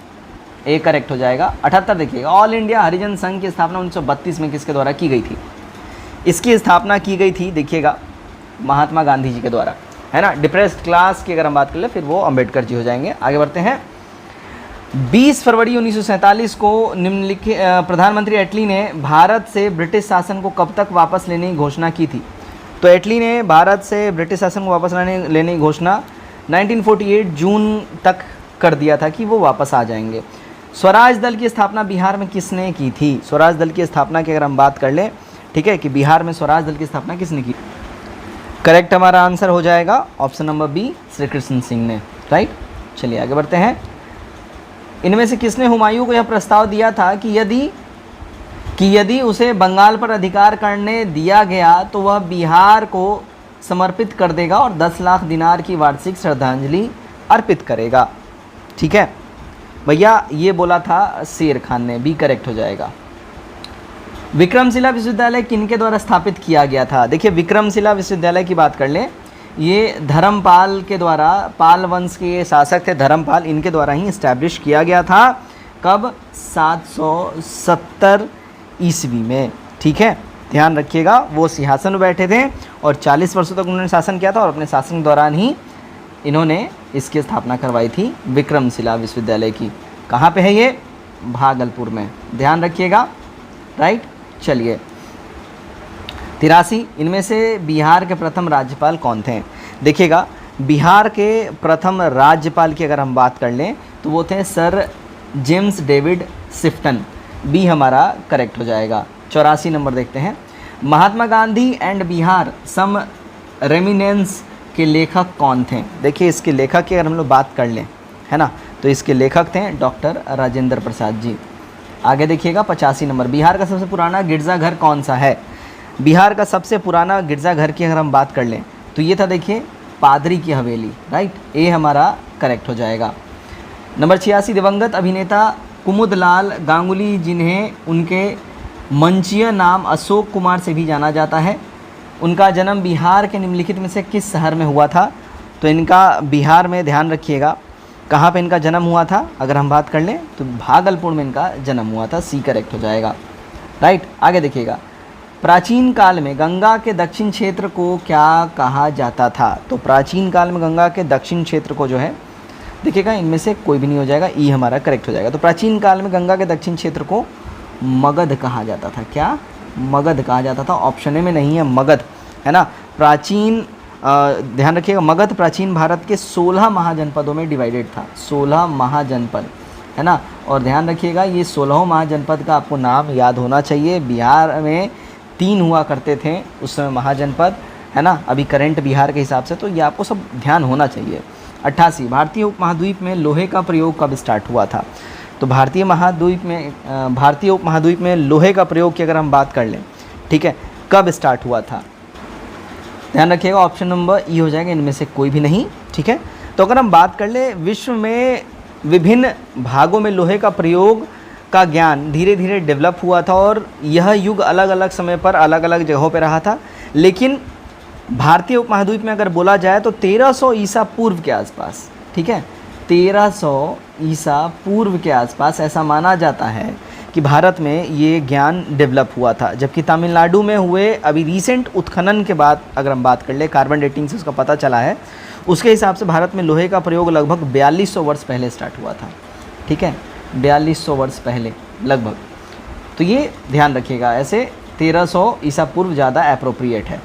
ए करेक्ट हो जाएगा। 78 देखिएगा, ऑल इंडिया हरिजन संघ की स्थापना 1932 में किसके द्वारा की गई थी? इसकी स्थापना की गई थी, देखिएगा, महात्मा गांधी जी के द्वारा, है ना। डिप्रेस्ड क्लास की अगर हम बात कर ले फिर वो अंबेडकर जी हो जाएंगे। आगे बढ़ते हैं। 20 फरवरी 1947 को निम्नलिखित प्रधानमंत्री एटली ने भारत से ब्रिटिश शासन को कब तक वापस लेने की घोषणा की थी? तो एटली ने भारत से ब्रिटिश शासन को वापस लेने की घोषणा 1948 जून तक कर दिया था कि वो वापस आ जाएंगे। स्वराज दल की स्थापना बिहार में किसने की थी? स्वराज दल की स्थापना की अगर हम बात कर लें, ठीक है, कि बिहार में स्वराज दल की स्थापना किसने की? करेक्ट हमारा आंसर हो जाएगा option number B, Shri Krishna Singh ने, राइट। चलिए आगे बढ़ते हैं। इनमें से किसने हुमायूं को यह प्रस्ताव दिया था कि यदि उसे बंगाल पर अधिकार करने दिया गया तो वह बिहार को समर्पित कर देगा और 10 लाख दिनार की वार्षिक श्रद्धांजलि अर्पित करेगा, ठीक है भैया, ये बोला था शेर खान ने, बी करेक्ट हो जाएगा। विक्रमशिला विश्वविद्यालय किनके द्वारा स्थापित किया गया था? देखिए, विक्रमशिला विश्वविद्यालय की बात कर लें, ये धर्मपाल के द्वारा, पाल वंश के ये शासक थे धर्मपाल, इनके द्वारा ही इस्टेब्लिश किया गया था। कब? 770 ईस्वी में, ठीक है, ध्यान रखिएगा। वो सिंहासन में बैठे थे और 40 वर्षों तक उन्होंने शासन किया था और अपने शासन के दौरान ही इन्होंने इसकी स्थापना करवाई थी, विक्रमशिला विश्वविद्यालय की। कहाँ पे है ये? भागलपुर में, ध्यान रखिएगा, राइट। चलिए 83, इनमें से बिहार के प्रथम राज्यपाल कौन थे? देखिएगा, बिहार के प्रथम राज्यपाल की अगर हम बात कर लें तो वो थे Sir James David Sifton, B हमारा करेक्ट हो जाएगा। 84 नंबर देखते हैं। Mahatma Gandhi and Bihar some reminiscences के लेखक कौन थे? देखिए, इसके लेखक की अगर हम लोग बात कर लें, है ना, तो इसके लेखक थे डॉक्टर राजेंद्र प्रसाद जी। आगे देखिएगा 85 नंबर, बिहार का सबसे पुराना गिरजाघर कौन सा है? बिहार का सबसे पुराना गिरजाघर की अगर हम बात कर लें तो ये था, देखिए, पादरी की हवेली, राइट, ए हमारा करेक्ट हो जाएगा। नंबर 86, दिवंगत अभिनेता कुमुदलाल गांगुली, जिन्हें उनके मंचीय नाम अशोक कुमार से भी जाना जाता है, उनका जन्म बिहार के निम्नलिखित में से किस शहर में हुआ था? तो इनका बिहार में, ध्यान रखिएगा, कहाँ पे इनका जन्म हुआ था? अगर हम बात कर लें तो भागलपुर में इनका जन्म हुआ था, सी करेक्ट हो जाएगा, राइट। आगे देखिएगा, प्राचीन काल में गंगा के दक्षिण क्षेत्र को क्या कहा जाता था? तो प्राचीन काल में गंगा के दक्षिण क्षेत्र को जो है, देखिएगा, इनमें से कोई भी नहीं हो जाएगा, ई हमारा करेक्ट हो जाएगा। तो प्राचीन काल में गंगा के दक्षिण क्षेत्र को मगध कहा जाता था। क्या? मगध कहा जाता था। ऑप्शन ए में नहीं है, मगध, है ना। प्राचीन, ध्यान रखिएगा, मगध प्राचीन भारत के 16 महाजनपदों में डिवाइडेड था, 16 महाजनपद, है ना। और ध्यान रखिएगा, ये 16 महाजनपद का आपको नाम याद होना चाहिए। बिहार में 3 हुआ करते थे उस समय महाजनपद, है ना, अभी करंट बिहार के हिसाब से, तो ये आपको सब ध्यान होना चाहिए। 88 भारतीय उपमहाद्वीप में लोहे का प्रयोग कब स्टार्ट हुआ था? तो भारतीय उपमहाद्वीप में लोहे का प्रयोग की अगर हम बात कर लें, ठीक है, कब स्टार्ट हुआ था? ध्यान रखिएगा, ऑप्शन नंबर ई हो जाएगा, इनमें से कोई भी नहीं, ठीक है। तो अगर हम बात कर ले, विश्व में विभिन्न भागों में लोहे का प्रयोग का ज्ञान धीरे धीरे डेवलप हुआ था और यह युग अलग अलग समय पर अलग अलग जगहों पर रहा था, लेकिन भारतीय उपमहाद्वीप में अगर बोला जाए तो 1300 ईसा पूर्व के आसपास, ठीक है, 1300 ईसा पूर्व के आसपास ऐसा माना जाता है कि भारत में ये ज्ञान डेवलप हुआ था। जबकि तमिलनाडु में हुए अभी रीसेंट उत्खनन के बाद अगर हम बात कर ले, कार्बन डेटिंग से उसका पता चला है, उसके हिसाब से भारत में लोहे का प्रयोग लगभग 4200 वर्ष पहले स्टार्ट हुआ था, ठीक है, 4200 वर्ष पहले लगभग। तो ये ध्यान रखिएगा, ऐसे 1300 ईसा पूर्व ज़्यादा एप्रोप्रिएट है,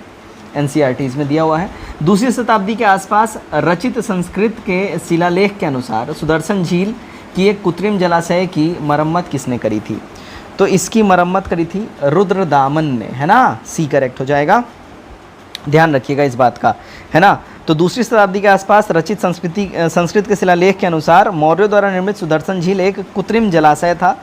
NCERTs में दिया हुआ है। दूसरी शताब्दी के आसपास रचित संस्कृत के शिलालेख के अनुसार सुदर्शन झील की एक कृत्रिम जलाशय की मरम्मत किसने करी थी? तो इसकी मरम्मत करी थी रुद्रदामन ने, है ना, सी करेक्ट हो जाएगा, ध्यान रखिएगा इस बात का, है ना। तो दूसरी शताब्दी के आसपास रचित संस्कृत के शिलालेख के अनुसार मौर्यों द्वारा निर्मित सुदर्शन झील एक कृत्रिम जलाशय था,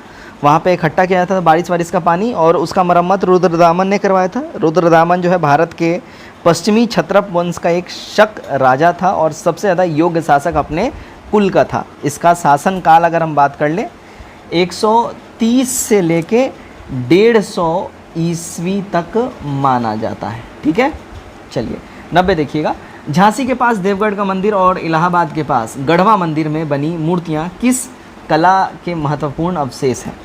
वहाँ पे इकट्ठा किया जाता था बारिश का पानी, और उसका मरम्मत रुद्रदामन ने करवाया था। रुद्रदामन जो है भारत के पश्चिमी क्षत्रप वंश का एक शक राजा था और सबसे ज़्यादा योग्य शासक अपने कुल का था। इसका शासन काल अगर हम बात कर लें 130 से लेके 150 ईस्वी तक माना जाता है, ठीक है। चलिए 90 देखिएगा, झांसी के पास देवगढ़ का मंदिर और इलाहाबाद के पास गढ़वा मंदिर में बनी मूर्तियाँ किस कला के महत्वपूर्ण अवशेष हैं?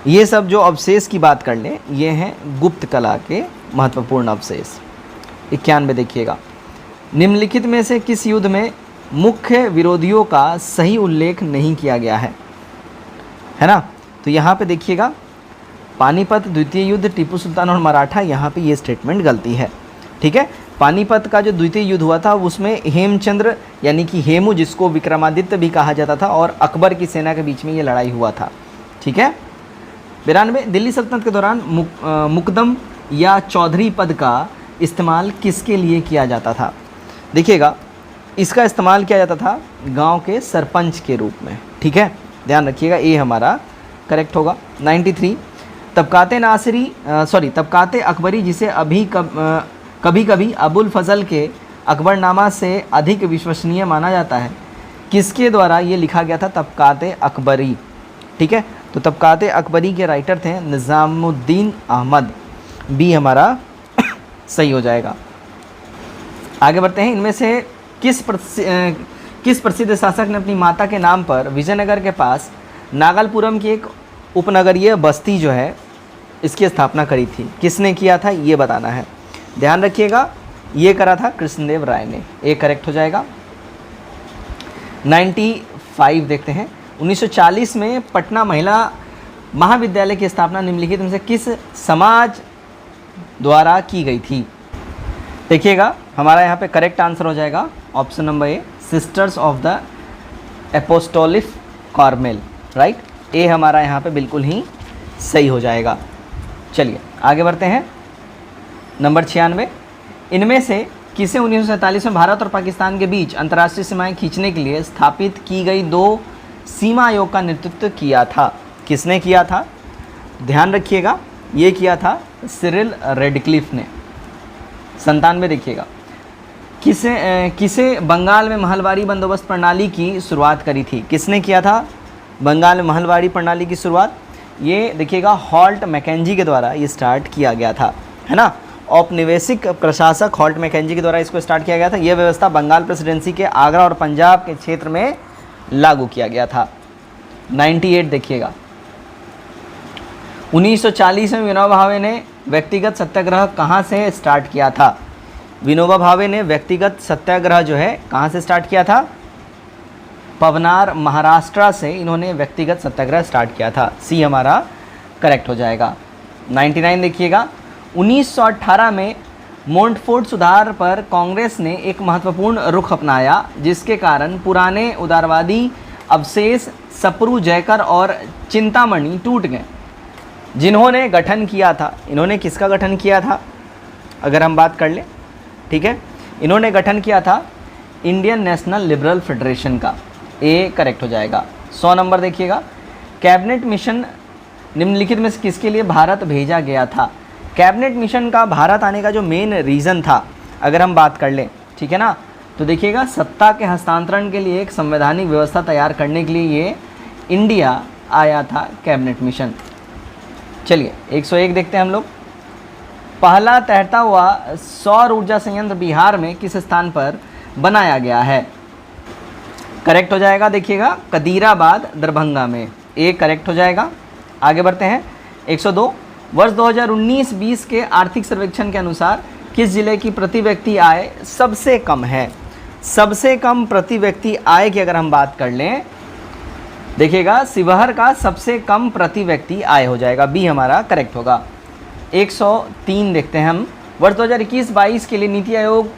ये सब जो अवशेष की बात कर लें, ये हैं गुप्त कला के महत्वपूर्ण अवशेष। 91 देखिएगा, निम्नलिखित में से किस युद्ध में मुख्य विरोधियों का सही उल्लेख नहीं किया गया है ना। तो यहाँ पे देखिएगा, पानीपत, द्वितीय युद्ध, टीपू सुल्तान और मराठा, यहाँ पे ये स्टेटमेंट गलती है, ठीक है। पानीपत का जो द्वितीय युद्ध हुआ था उसमें हेमचंद्र यानी कि हेमू, जिसको विक्रमादित्य भी कहा जाता था, और अकबर की सेना के बीच में ये लड़ाई हुआ था, ठीक है। 92 दिल्ली सल्तनत के दौरान मुकदम या चौधरी पद का इस्तेमाल किसके लिए किया जाता था? देखिएगा, इसका इस्तेमाल किया जाता था गांव के सरपंच के रूप में, ठीक है, ध्यान रखिएगा, ये हमारा करेक्ट होगा। 93 तबकाते अकबरी, जिसे अभी कभी कभी अबुल फजल के अकबरनामा से अधिक विश्वसनीय माना जाता है, किसके द्वारा ये लिखा गया था? तबकाते अकबरी, ठीक है। तो तबकाते अकबरी के राइटर थे निज़ामुद्दीन अहमद, बी हमारा सही हो जाएगा। आगे बढ़ते हैं, इनमें से किस प्रसिद्ध शासक ने अपनी माता के नाम पर विजयनगर के पास नागलपुरम की एक उपनगरीय बस्ती जो है इसकी स्थापना करी थी? किसने किया था ये बताना है, ध्यान रखिएगा, ये करा था कृष्णदेव राय ने, ये करेक्ट हो जाएगा। 95 देखते हैं, 1940 में पटना महिला महाविद्यालय की स्थापना निम्नलिखित में से किस समाज द्वारा की गई थी? देखिएगा, हमारा यहाँ पे करेक्ट आंसर हो जाएगा option number A, Sisters of the Apostolic Carmel, right, A हमारा यहाँ पे बिल्कुल ही सही हो जाएगा। चलिए आगे बढ़ते हैं, नंबर 96, इनमें से किसे 1947 में भारत और पाकिस्तान के बीच अंतर्राष्ट्रीय सीमाएं खींचने के लिए स्थापित की गई 2 सीमा आयोग का नेतृत्व किया था? किसने किया था? ध्यान रखिएगा, ये किया था सिरिल रेडक्लिफ ने। 97 देखिएगा, किसे बंगाल में महलवारी बंदोबस्त प्रणाली की शुरुआत करी थी? किसने किया था बंगाल में महलवारी प्रणाली की शुरुआत? ये देखिएगा, हॉल्ट मैकेंजी के द्वारा ये स्टार्ट किया गया था, है ना। औपनिवेशिक प्रशासक हॉल्ट मैकेंजी के द्वारा इसको स्टार्ट किया गया था। यह व्यवस्था बंगाल प्रेसिडेंसी के आगरा और पंजाब के क्षेत्र में लागू किया गया था। 98 देखिएगा, 1940 में विनोबा भावे ने व्यक्तिगत सत्याग्रह कहाँ से स्टार्ट किया था? विनोबा भावे ने व्यक्तिगत सत्याग्रह जो है कहाँ से स्टार्ट किया था? पवनार, महाराष्ट्र से इन्होंने व्यक्तिगत सत्याग्रह स्टार्ट किया था, सी हमारा करेक्ट हो जाएगा। 99 देखिएगा, 1918 में मोंटफोर्ट सुधार पर कांग्रेस ने एक महत्वपूर्ण रुख अपनाया, जिसके कारण पुराने उदारवादी अवशेष सप्रू, जयकर और चिंतामणि टूट गए। जिन्होंने गठन किया था, इन्होंने किसका गठन किया था? अगर हम बात कर लें ठीक है। इन्होंने गठन किया था इंडियन नेशनल लिबरल फेडरेशन का, ए करेक्ट हो जाएगा। 100 नंबर देखिएगा, कैबिनेट मिशन निम्नलिखित में से किसके लिए भारत भेजा गया था? कैबिनेट मिशन का भारत आने का जो मेन रीज़न था, अगर हम बात कर लें, ठीक है ना, तो देखिएगा सत्ता के हस्तांतरण के लिए एक संवैधानिक व्यवस्था तैयार करने के लिए ये इंडिया आया था कैबिनेट मिशन। चलिए 101 देखते हैं हम लोग। पहला तैरता हुआ सौर ऊर्जा संयंत्र बिहार में किस स्थान पर बनाया गया है? करेक्ट हो जाएगा, देखिएगा कदीराबाद दरभंगा में, ए करेक्ट हो जाएगा। आगे बढ़ते हैं 102, वर्ष 2019-20 के आर्थिक सर्वेक्षण के अनुसार किस जिले की प्रति व्यक्ति आय सबसे कम है? सबसे कम प्रति व्यक्ति आय की अगर हम बात कर लें, देखिएगा शिवहर का सबसे कम प्रति व्यक्ति आय हो जाएगा, बी हमारा करेक्ट होगा। 103 देखते हैं हम, वर्ष 2021-22 के लिए नीति आयोग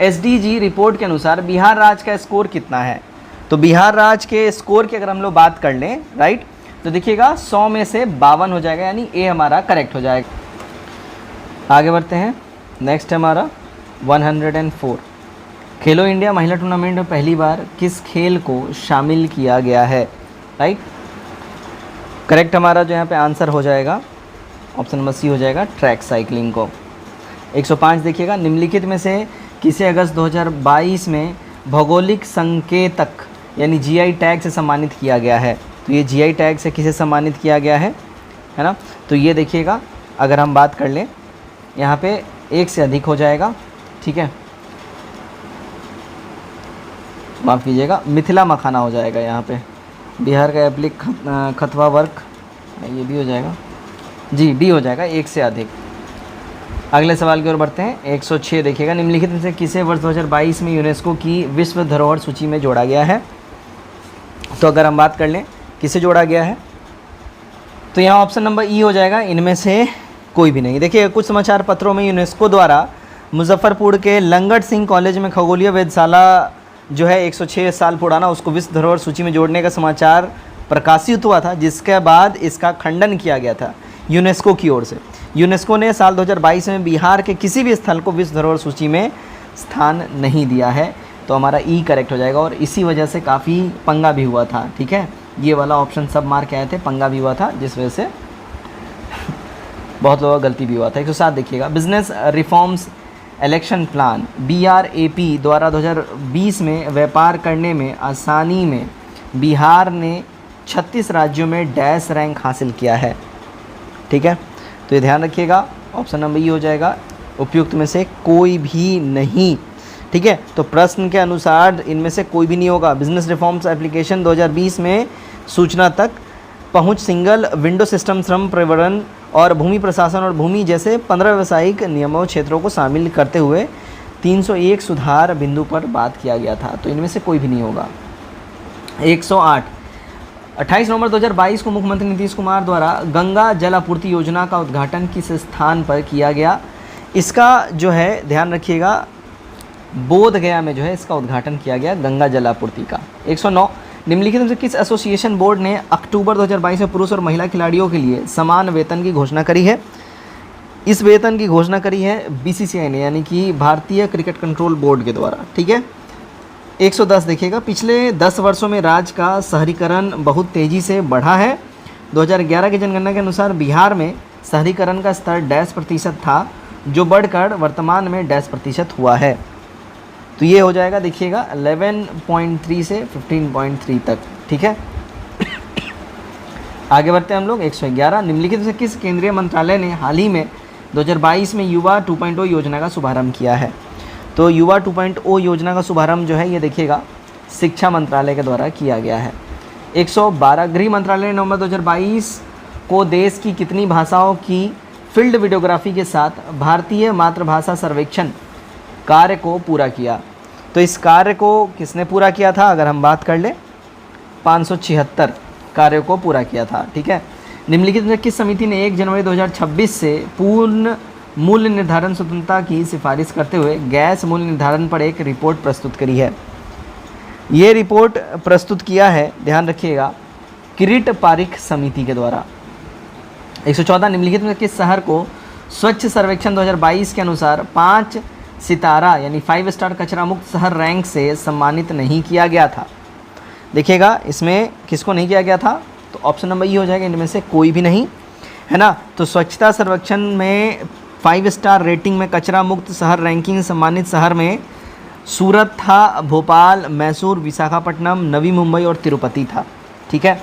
SDG रिपोर्ट के अनुसार बिहार राज्य का स्कोर कितना है? तो बिहार राज्य के स्कोर की अगर हम लोग बात कर लें, राइट, तो देखिएगा 100 में से 52 हो जाएगा, यानी ए हमारा करेक्ट हो जाएगा। आगे बढ़ते हैं, नेक्स्ट है हमारा 104, खेलो इंडिया महिला टूर्नामेंट में पहली बार किस खेल को शामिल किया गया है? राइट, करेक्ट हमारा जो यहाँ पे आंसर हो जाएगा ऑप्शन नंबर सी हो जाएगा, ट्रैक साइकिलिंग को। 105 देखिएगा, निम्नलिखित में से किसे अगस्त 2022 में भौगोलिक संकेतक यानी GI टैग से सम्मानित किया गया है? तो ये GI टैग से किसे सम्मानित किया गया है ना, तो ये देखिएगा अगर हम बात कर लें यहाँ पे एक से अधिक हो जाएगा, ठीक है, माफ़ कीजिएगा, मिथिला मखाना हो जाएगा यहाँ पे, बिहार का एप्लिक खतवा वर्क, ये भी हो जाएगा जी, डी हो जाएगा, एक से अधिक। अगले सवाल की ओर बढ़ते हैं, 106 देखिएगा, निम्नलिखित में से किसे वर्ष 2022 में यूनेस्को की विश्व धरोहर सूची में जोड़ा गया है? तो अगर हम बात कर लें किसे जोड़ा गया है, तो यहाँ ऑप्शन नंबर ई हो जाएगा, इनमें से कोई भी नहीं। देखिए कुछ समाचार पत्रों में यूनेस्को द्वारा मुजफ्फरपुर के लंगट सिंह कॉलेज में खगोलीय वेधशाला जो है 106 साल पुराना, उसको विश्व धरोहर सूची में जोड़ने का समाचार प्रकाशित हुआ था, जिसके बाद इसका खंडन किया गया था यूनेस्को की ओर से। यूनेस्को ने साल 2022 में बिहार के किसी भी स्थल को विश्व धरोहर सूची में स्थान नहीं दिया है, तो हमारा ई करेक्ट हो जाएगा। और इसी वजह से काफ़ी पंगा भी हुआ था, ठीक है, ये वाला ऑप्शन सब मार के आए थे, पंगा भी हुआ था, जिस वजह से बहुत लोगों का गलती भी हुआ था। 107 देखिएगा, business reforms election plan BRAP द्वारा 2020 में व्यापार करने में आसानी में बिहार ने 36 राज्यों में डैश रैंक हासिल किया है, ठीक है, तो ये ध्यान रखिएगा, ऑप्शन नंबर ई हो जाएगा, उपयुक्त में से कोई भी नहीं, ठीक है। तो प्रश्न के अनुसार इनमें से कोई भी नहीं होगा। बिजनेस रिफॉर्म्स एप्लीकेशन 2020 में सूचना तक पहुंच, सिंगल विंडो सिस्टम, श्रम प्रवरण और भूमि प्रशासन और भूमि जैसे 15 व्यावसायिक नियमों क्षेत्रों को शामिल करते हुए 301 सुधार बिंदु पर बात किया गया था, तो इनमें से कोई भी नहीं होगा। 108, 28 नवंबर 2022 को मुख्यमंत्री नीतीश कुमार द्वारा गंगा जल आपूर्ति योजना का उद्घाटन किस स्थान पर किया गया? इसका जो है ध्यान रखिएगा, बोध गया में जो है इसका उद्घाटन किया गया गंगा जल आपूर्ति का। 109, निम्नलिखित में से किस एसोसिएशन बोर्ड ने अक्टूबर 2022 में पुरुष और महिला खिलाड़ियों के लिए समान वेतन की घोषणा करी है? इस वेतन की घोषणा करी है BCCI ने, यानी कि भारतीय क्रिकेट कंट्रोल बोर्ड के द्वारा, ठीक है। 110 देखिएगा, पिछले 10 वर्षों में राज्य का शहरीकरण बहुत तेज़ी से बढ़ा है। 2011 की जनगणना के अनुसार बिहार में शहरीकरण का स्तर %% था, जो बढ़कर वर्तमान में %% हुआ है, तो ये हो जाएगा देखिएगा 11.3 से 15.3 तक, ठीक है। आगे बढ़ते हैं हम लोग। 111, निम्नलिखित में से किस केंद्रीय मंत्रालय ने हाल ही में 2022 में युवा 2.0 योजना का शुभारंभ किया है? तो युवा 2.0 योजना का शुभारंभ जो है ये देखिएगा शिक्षा मंत्रालय के द्वारा किया गया है। 112, गृह मंत्रालय ने नवंबर 2022 को देश की कितनी भाषाओं की फील्ड वीडियोग्राफी के साथ भारतीय मातृभाषा सर्वेक्षण कार्य को पूरा किया? तो इस कार्य को किसने पूरा किया था? अगर हम बात कर ले 576 कार्यों को पूरा किया था, ठीक है। निम्नलिखित में किस समिति ने 1 जनवरी 2026 से पूर्ण मूल्य निर्धारण स्वतंत्रता की सिफारिश करते हुए गैस मूल्य निर्धारण पर एक रिपोर्ट प्रस्तुत करी है? ये रिपोर्ट प्रस्तुत किया है, ध्यान रखिएगा, किरीट पारिख समिति के द्वारा। 114, निम्नलिखित में किस शहर को स्वच्छ सर्वेक्षण 2022 के अनुसार 5 सितारा यानी 5 स्टार कचरा मुक्त शहर रैंक से सम्मानित नहीं किया गया था। देखिएगा इसमें किसको नहीं किया गया था, तो ऑप्शन नंबर ई हो जाएगा, इनमें से कोई भी नहीं, है ना। तो स्वच्छता सर्वेक्षण में 5 स्टार रेटिंग में कचरा मुक्त शहर रैंकिंग सम्मानित शहर में सूरत था, भोपाल, मैसूर, विशाखापट्टनम, नवी मुंबई और तिरुपति था। ठीक है,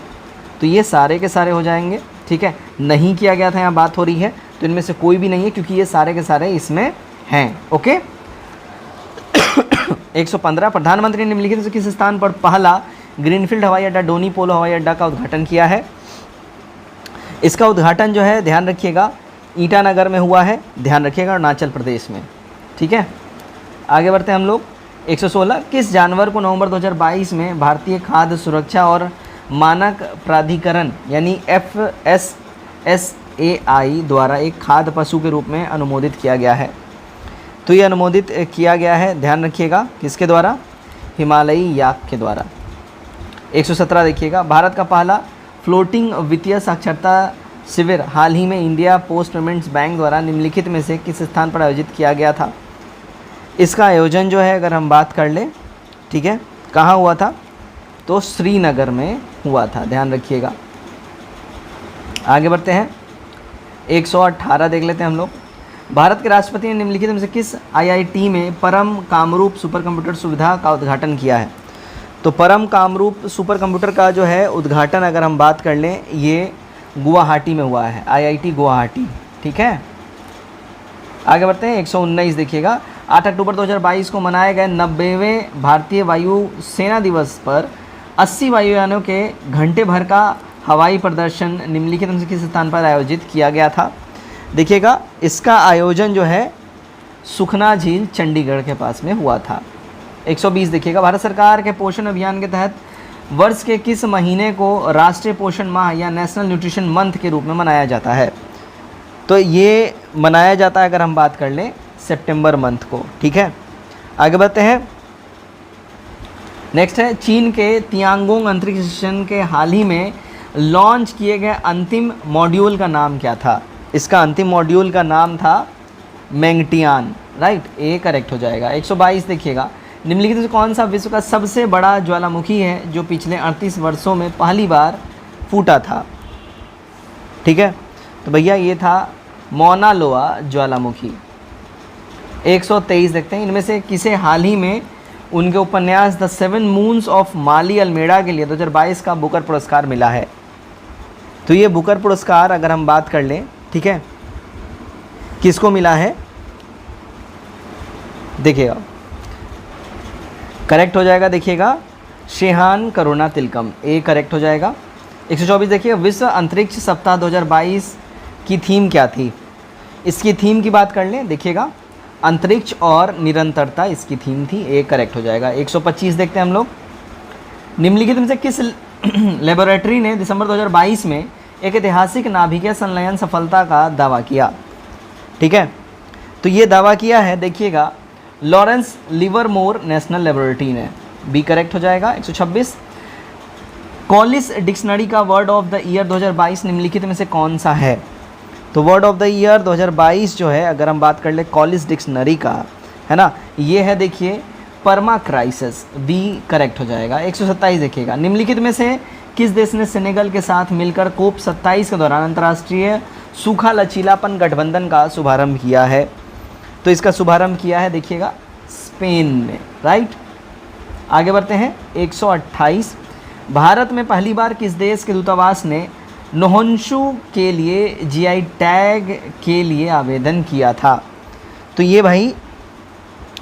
तो ये सारे के सारे हो जाएंगे। ठीक है, नहीं किया गया था यहाँ बात हो रही है, तो इनमें से कोई भी नहीं है क्योंकि ये सारे के सारे इसमें हैं। ओके 115 प्रधानमंत्री ने निम्नलिखित से किस स्थान पर पहला ग्रीनफील्ड हवाई अड्डा डोनी पोलो हवाई अड्डा का उद्घाटन किया है। इसका उद्घाटन जो है ध्यान रखिएगा ईटानगर में हुआ है, ध्यान रखिएगा, अरुणाचल प्रदेश में। ठीक है, आगे बढ़ते हैं हम लोग। 116 किस जानवर को नवंबर 2022 में भारतीय खाद्य सुरक्षा और मानक प्राधिकरण यानी FSSAI द्वारा एक खाद्य पशु के रूप में अनुमोदित किया गया है। तो ये अनुमोदित किया गया है, ध्यान रखिएगा, किसके द्वारा, हिमालयी याक के द्वारा। 117 देखिएगा भारत का पहला फ्लोटिंग वित्तीय साक्षरता शिविर हाल ही में इंडिया पोस्ट पेमेंट्स बैंक द्वारा निम्नलिखित में से किस स्थान पर आयोजित किया गया था। इसका आयोजन जो है अगर हम बात कर ले, ठीक है, कहाँ हुआ था, तो श्रीनगर में हुआ था, ध्यान रखिएगा। आगे बढ़ते हैं 118 देख लेते हैं हम लोग। भारत के राष्ट्रपति ने निम्नलिखित में से किस IIT में परम कामरूप सुपर कंप्यूटर सुविधा का उद्घाटन किया है। तो परम कामरूप सुपर कंप्यूटर का जो है उद्घाटन अगर हम बात कर लें, ये गुवाहाटी में हुआ है, IIT गुवाहाटी। ठीक है, आगे बढ़ते हैं 119 देखिएगा 8 अक्टूबर 2022 को मनाए गए 90वें भारतीय वायु सेना दिवस पर 80 वायुयानों के घंटे भर का हवाई प्रदर्शन निम्नलिखित में से किस स्थान पर आयोजित किया गया था। देखिएगा इसका आयोजन जो है सुखना झील चंडीगढ़ के पास में हुआ था। 120 देखिएगा भारत सरकार के पोषण अभियान के तहत वर्ष के किस महीने को राष्ट्रीय पोषण माह या नेशनल न्यूट्रिशन मंथ के रूप में मनाया जाता है। तो ये मनाया जाता है अगर हम बात कर लें सितंबर मंथ को। ठीक है, आगे बढ़ते हैं। नेक्स्ट है चीन के तियांगोंग अंतरिक्ष स्टेशन के हाल ही में लॉन्च किए गए अंतिम मॉड्यूल का नाम क्या था। इसका अंतिम मॉड्यूल का नाम था मैंगटियान, राइट, ए करेक्ट हो जाएगा। 122 देखिएगा निम्नलिखित में से कौन सा विश्व का सबसे बड़ा ज्वालामुखी है जो पिछले 38 वर्षों में पहली बार फूटा था। ठीक है, तो भैया ये था मौना लोआ ज्वालामुखी। 123 देखते हैं इनमें से किसे हाल ही में उनके उपन्यास the 7 moons of Maali Almeida के लिए 2022 का बुकर पुरस्कार मिला है। तो ये बुकर पुरस्कार अगर हम बात कर लें, ठीक है, किसको मिला है, देखिएगा करेक्ट हो जाएगा, देखिएगा शेहान करुणा तिलकम, ए करेक्ट हो जाएगा। 124 देखिए विश्व अंतरिक्ष सप्ताह 2022 की थीम क्या थी। इसकी थीम की बात कर लें, देखिएगा अंतरिक्ष और निरंतरता इसकी थीम थी, ए करेक्ट हो जाएगा। 125 देखते हैं हम लोग निम्नलिखित में से किस लेबोरेटरी ने दिसंबर 2022 में एक ऐतिहासिक नाभिकीय संलयन सफलता का दावा किया। ठीक है, तो ये दावा किया है, देखिएगा लॉरेंस लिवरमोर नेशनल लेबोरेटरी ने, बी करेक्ट हो जाएगा। 126 कॉलिस डिक्शनरी का वर्ड ऑफ द ईयर 2022 निम्नलिखित में से कौन सा है। तो वर्ड ऑफ द ईयर 2022 जो है अगर हम बात कर ले कॉलिस डिक्शनरी का, है ना, ये है देखिए परमा क्राइसिस, बी करेक्ट हो जाएगा। 127 देखिएगा निम्नलिखित में से किस देश ने सेनेगल के साथ मिलकर कोप 27 के दौरान अंतर्राष्ट्रीय सूखा लचीलापन गठबंधन का शुभारंभ किया है। तो इसका शुभारंभ किया है देखिएगा स्पेन ने, राइट। आगे बढ़ते हैं 128 भारत में पहली बार किस देश के दूतावास ने नोहोन्शु के लिए जीआई टैग के लिए आवेदन किया था। तो ये भाई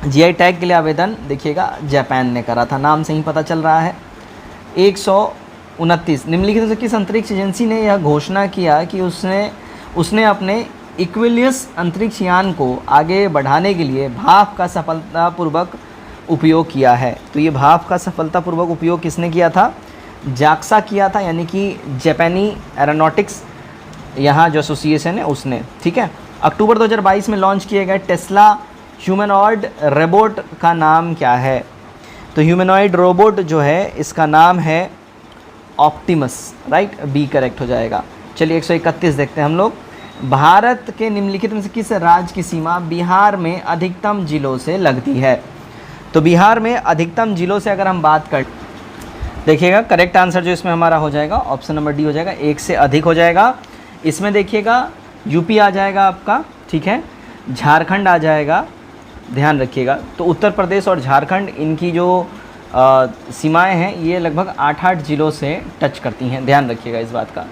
जीआई टैग के लिए आवेदन देखिएगा जापान ने करा था, नाम से ही पता चल रहा है। 129 निम्नलिखित से किस अंतरिक्ष एजेंसी ने यह घोषणा किया कि उसने अपने इक्विलियस अंतरिक्ष यान को आगे बढ़ाने के लिए भाप का सफलतापूर्वक उपयोग किया है। तो ये भाप का सफलतापूर्वक उपयोग किसने किया था, जाक्सा किया था, यानी कि जापानी एरोनॉटिक्स यहाँ जो एसोसिएशन है उसने। ठीक है, अक्टूबर 2022 में लॉन्च किए गए टेस्ला ह्यूमनॉइड रोबोट का नाम क्या है। तो ह्यूमनॉइड रोबोट जो है इसका नाम है ऑप्टिमस, राइट, बी करेक्ट हो जाएगा। चलिए 131 देखते हैं हम लोग भारत के निम्नलिखित में से किस राज्य की सीमा बिहार में अधिकतम जिलों से लगती है? तो बिहार में अधिकतम जिलों से अगर हम बात कर, देखिएगा करेक्ट आंसर जो इसमें हमारा हो जाएगा ऑप्शन नंबर डी हो जाएगा, एक से अधिक हो जाएगा। इसमें देखिएगा यूपी आ जाएगा आपका, ठीक है, झारखंड आ जाएगा, ध्यान रखिएगा। तो उत्तर प्रदेश और झारखंड इनकी जो सीमाएं हैं ये लगभग 8-8 जिलों से टच करती हैं, ध्यान रखिएगा इस बात का।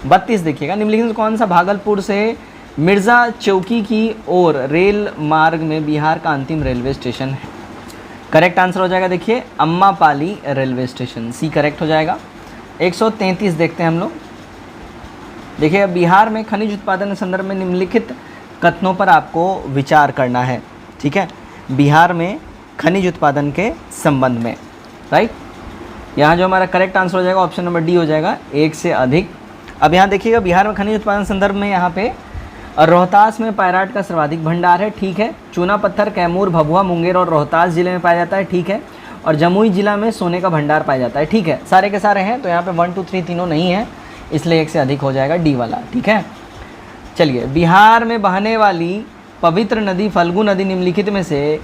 32 देखिएगा, निम्नलिखित में कौन सा भागलपुर से मिर्ज़ा चौकी की ओर रेल मार्ग में बिहार का अंतिम रेलवे स्टेशन है? करेक्ट आंसर हो जाएगा देखिए अम्मापाली रेलवे स्टेशन, सी करेक्ट हो जाएगा। 133 देखते हैं हम लोग। देखिए बिहार में खनिज उत्पादन के संदर्भ में निम्नलिखित कथनों पर आपको विचार करना है, ठीक है, बिहार में खनिज उत्पादन के संबंध में, राइट। यहाँ जो हमारा करेक्ट आंसर हो जाएगा ऑप्शन नंबर डी हो जाएगा, एक से अधिक। अब यहाँ देखिएगा बिहार में खनिज उत्पादन संदर्भ में यहाँ पे रोहतास में पायराट का सर्वाधिक भंडार है, ठीक है। चूना पत्थर कैमूर, भभुआ, मुंगेर और रोहतास जिले में पाया जाता है, ठीक है। और जमुई जिला में सोने का भंडार पाया जाता है, ठीक है। सारे के सारे हैं, तो यहाँ पे 1 2 3 तीनों नहीं है, इसलिए एक से अधिक हो जाएगा डी वाला, ठीक है। चलिए, बिहार में बहने वाली पवित्र नदी फल्गु नदी निम्नलिखित में से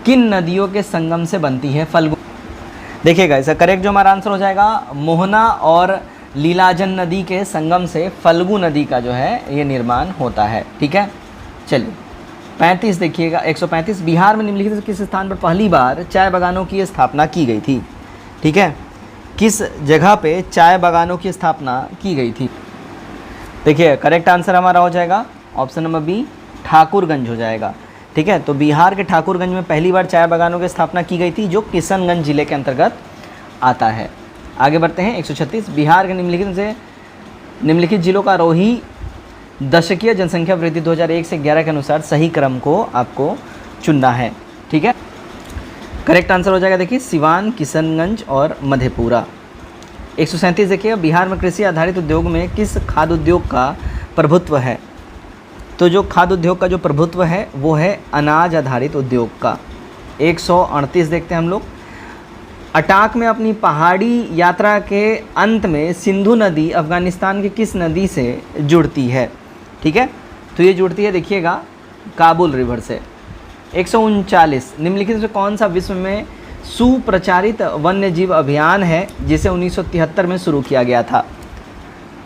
किन नदियों के संगम से बनती है? फल्गु, देखिएगा इसका करेक्ट जो हमारा आंसर हो जाएगा मोहना और लीलाजन नदी के संगम से फल्गु नदी का जो है ये निर्माण होता है, ठीक है। चलिए 35 देखिएगा, 135, बिहार में निम्नलिखित किस स्थान पर पहली बार चाय बागानों की स्थापना की गई थी? ठीक है, किस जगह पे चाय बागानों की स्थापना की गई थी? देखिए करेक्ट आंसर हमारा हो जाएगा ऑप्शन नंबर बी, ठाकुरगंज हो जाएगा, ठीक है। तो बिहार के ठाकुरगंज में पहली बार चाय बागानों की स्थापना की गई थी, जो किशनगंज जिले के अंतर्गत आता है। आगे बढ़ते हैं 136, बिहार के निम्नलिखित जिलों का आरोही दशकीय जनसंख्या वृद्धि 2001 से 11 के अनुसार सही क्रम को आपको चुनना है, ठीक है। करेक्ट आंसर हो जाएगा देखिए सिवान, किशनगंज और मधेपुरा। 137 देखिए, बिहार में कृषि आधारित उद्योग में किस खाद्य उद्योग का प्रभुत्व है? तो जो खाद्य उद्योग का जो प्रभुत्व है वो है अनाज आधारित उद्योग का। 138 देखते हैं हम लोग, अटाक में अपनी पहाड़ी यात्रा के अंत में सिंधु नदी अफगानिस्तान की किस नदी से जुड़ती है? ठीक है, तो ये जुड़ती है देखिएगा काबुल रिवर से। 139, निम्नलिखित में कौन सा विश्व में सुप्रचारित वन्यजीव अभियान है जिसे 1973 में शुरू किया गया था?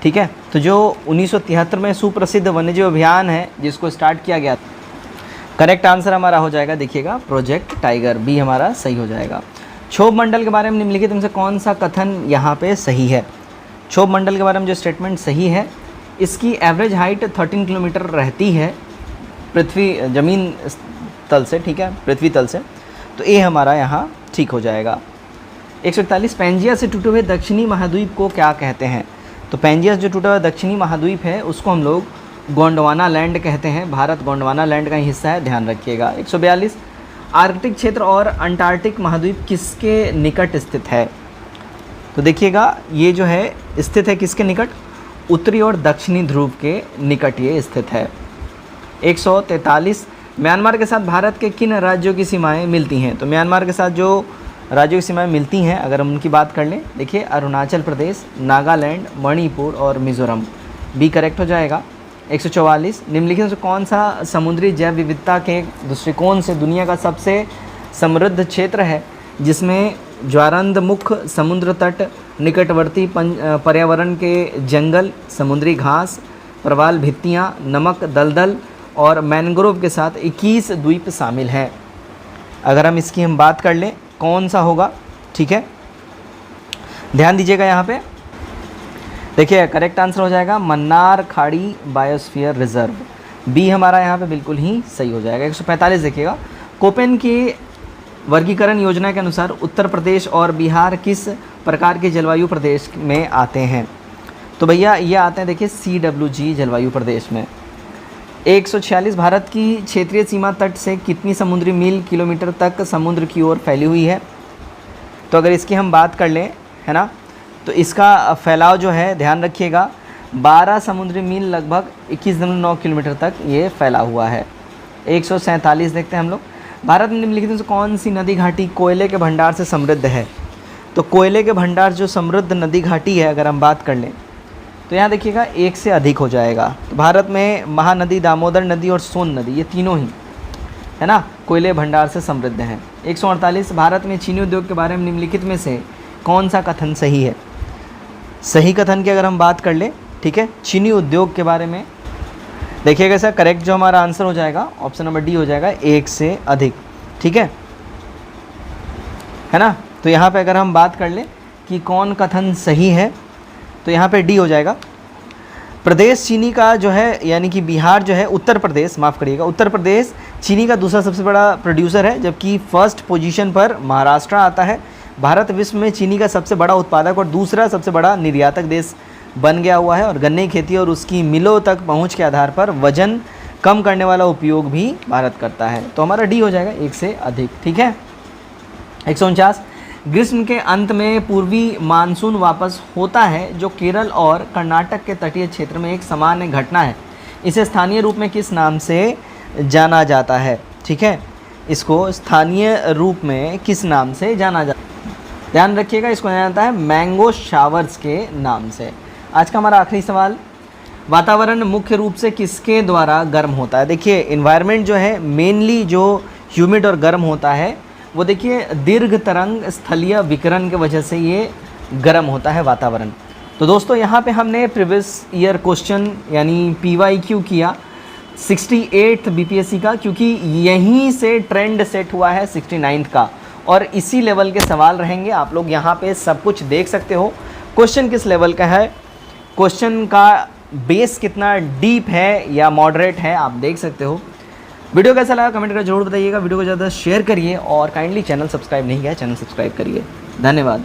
ठीक है, तो जो 1973 में सुप्रसिद्ध वन्यजीव अभियान है जिसको स्टार्ट किया गया, करेक्ट आंसर हमारा हो जाएगा देखिएगा प्रोजेक्ट टाइगर, बी हमारा सही हो जाएगा। क्षोभ मंडल के बारे में निम्नलिखित में से कौन सा कथन यहाँ पे सही है? क्षोभ मंडल के बारे में जो स्टेटमेंट सही है, इसकी एवरेज हाइट 13 किलोमीटर रहती है पृथ्वी जमीन तल से, ठीक है, पृथ्वी तल से, तो ये हमारा यहाँ ठीक हो जाएगा। 141, पेंजिया से टूटे हुए दक्षिणी महाद्वीप को क्या कहते हैं? तो पेंजिया जो टूटा हुआ दक्षिणी महाद्वीप है उसको हम लोग गोंडवाना लैंड कहते हैं, भारत गोंडवाना लैंड का ही हिस्सा है, ध्यान रखिएगा। 142, आर्कटिक क्षेत्र और अंटार्कटिक महाद्वीप किसके निकट स्थित है? तो देखिएगा ये जो है स्थित है किसके निकट? उत्तरी और दक्षिणी ध्रुव के निकट ये स्थित है। 143, म्यांमार के साथ भारत के किन राज्यों की सीमाएं मिलती हैं? तो म्यांमार के साथ जो राज्यों की सीमाएं मिलती हैं अगर हम उनकी बात कर लें, देखिए अरुणाचल प्रदेश, नागालैंड, मणिपुर और मिज़ोरम, बी करेक्ट हो जाएगा। 144, निम्नलिखित से कौन सा समुद्री जैव विविधता के दृष्टिकोण से दुनिया का सबसे समृद्ध क्षेत्र है जिसमें ज्वारंधमुख समुद्र तट, निकटवर्ती पर्यावरण के जंगल, समुद्री घास, प्रवाल भित्तियाँ, नमक दलदल और मैंग्रोव के साथ 21 द्वीप शामिल हैं? अगर हम इसकी बात कर लें कौन सा होगा, ठीक है, ध्यान दीजिएगा यहाँ पे, देखिए करेक्ट आंसर हो जाएगा मन्नार खाड़ी बायोस्फीयर रिजर्व, बी हमारा यहाँ पे बिल्कुल ही सही हो जाएगा। 145 देखिएगा, कोपेन की वर्गीकरण योजना के अनुसार उत्तर प्रदेश और बिहार किस प्रकार के जलवायु प्रदेश में आते हैं? तो भैया ये आते हैं देखिए CWG जलवायु प्रदेश में। 146, भारत की क्षेत्रीय सीमा तट से कितनी समुद्री मील किलोमीटर तक समुद्र की ओर फैली हुई है? तो अगर इसकी हम बात कर लें, है ना, तो इसका फैलाव जो है ध्यान रखिएगा 12 समुद्री मील लगभग 21.9 किलोमीटर तक ये फैला हुआ है। 147 देखते हैं हम लोग, भारत में निम्नलिखित में से कौन सी नदी घाटी कोयले के भंडार से समृद्ध है? तो कोयले के भंडार जो समृद्ध नदी घाटी है अगर हम बात कर लें, तो यहाँ देखिएगा 1 से अधिक हो जाएगा। तो भारत में महानदी, दामोदर नदी और सोन नदी, ये तीनों ही है ना कोयले भंडार से समृद्ध हैं। 148 भारत में चीनी उद्योग के बारे में निम्नलिखित में से कौन सा कथन सही है? सही कथन की अगर हम बात कर ले, ठीक है, चीनी उद्योग के बारे में देखिएगा सर, करेक्ट जो हमारा आंसर हो जाएगा ऑप्शन नंबर डी हो जाएगा 1 से अधिक, ठीक है ना। तो यहाँ पे अगर हम बात कर ले कि कौन कथन सही है, तो यहाँ पे डी हो जाएगा। प्रदेश चीनी का जो है, यानी कि बिहार जो है, उत्तर प्रदेश, माफ़ करिएगा, उत्तर प्रदेश चीनी का दूसरा सबसे बड़ा प्रोड्यूसर है, जबकि फर्स्ट पोजीशन पर महाराष्ट्र आता है। भारत विश्व में चीनी का सबसे बड़ा उत्पादक और दूसरा सबसे बड़ा निर्यातक देश बन गया हुआ है, और गन्ने की खेती और उसकी मिलों तक पहुंच के आधार पर वजन कम करने वाला उपयोग भी भारत करता है। तो हमारा डी हो जाएगा 1 से अधिक, ठीक है। 149 ग्रीष्म के अंत में पूर्वी मानसून वापस होता है, जो केरल और कर्नाटक के तटीय क्षेत्र में एक सामान्य घटना है। इसे स्थानीय रूप में किस नाम से जाना जाता है? ठीक है, इसको स्थानीय रूप में किस नाम से जाना जाता है? ध्यान रखिएगा, इसको जाना जाता है मैंगो शावर्स के नाम से। आज का हमारा आखिरी सवाल, वातावरण मुख्य रूप से किसके द्वारा गर्म होता है? देखिए इन्वायरमेंट जो है मेनली जो ह्यूमिड और गर्म होता है, वो देखिए दीर्घ तरंग स्थलीय विकिरण की वजह से ये गर्म होता है वातावरण। तो दोस्तों यहाँ पे हमने प्रीवियस ईयर क्वेश्चन यानी PYQ किया 68 BPSC का, क्योंकि यहीं से ट्रेंड सेट हुआ है 69 का, और इसी लेवल के सवाल रहेंगे। आप लोग यहाँ पे सब कुछ देख सकते हो, क्वेश्चन किस लेवल का है, क्वेश्चन का बेस कितना डीप है या मॉडरेट है, आप देख सकते हो। वीडियो कैसा लगा कमेंट करके जरूर बताइएगा, वीडियो को ज़्यादा शेयर करिए, और काइंडली चैनल सब्सक्राइब नहीं किया है चैनल सब्सक्राइब करिए। धन्यवाद।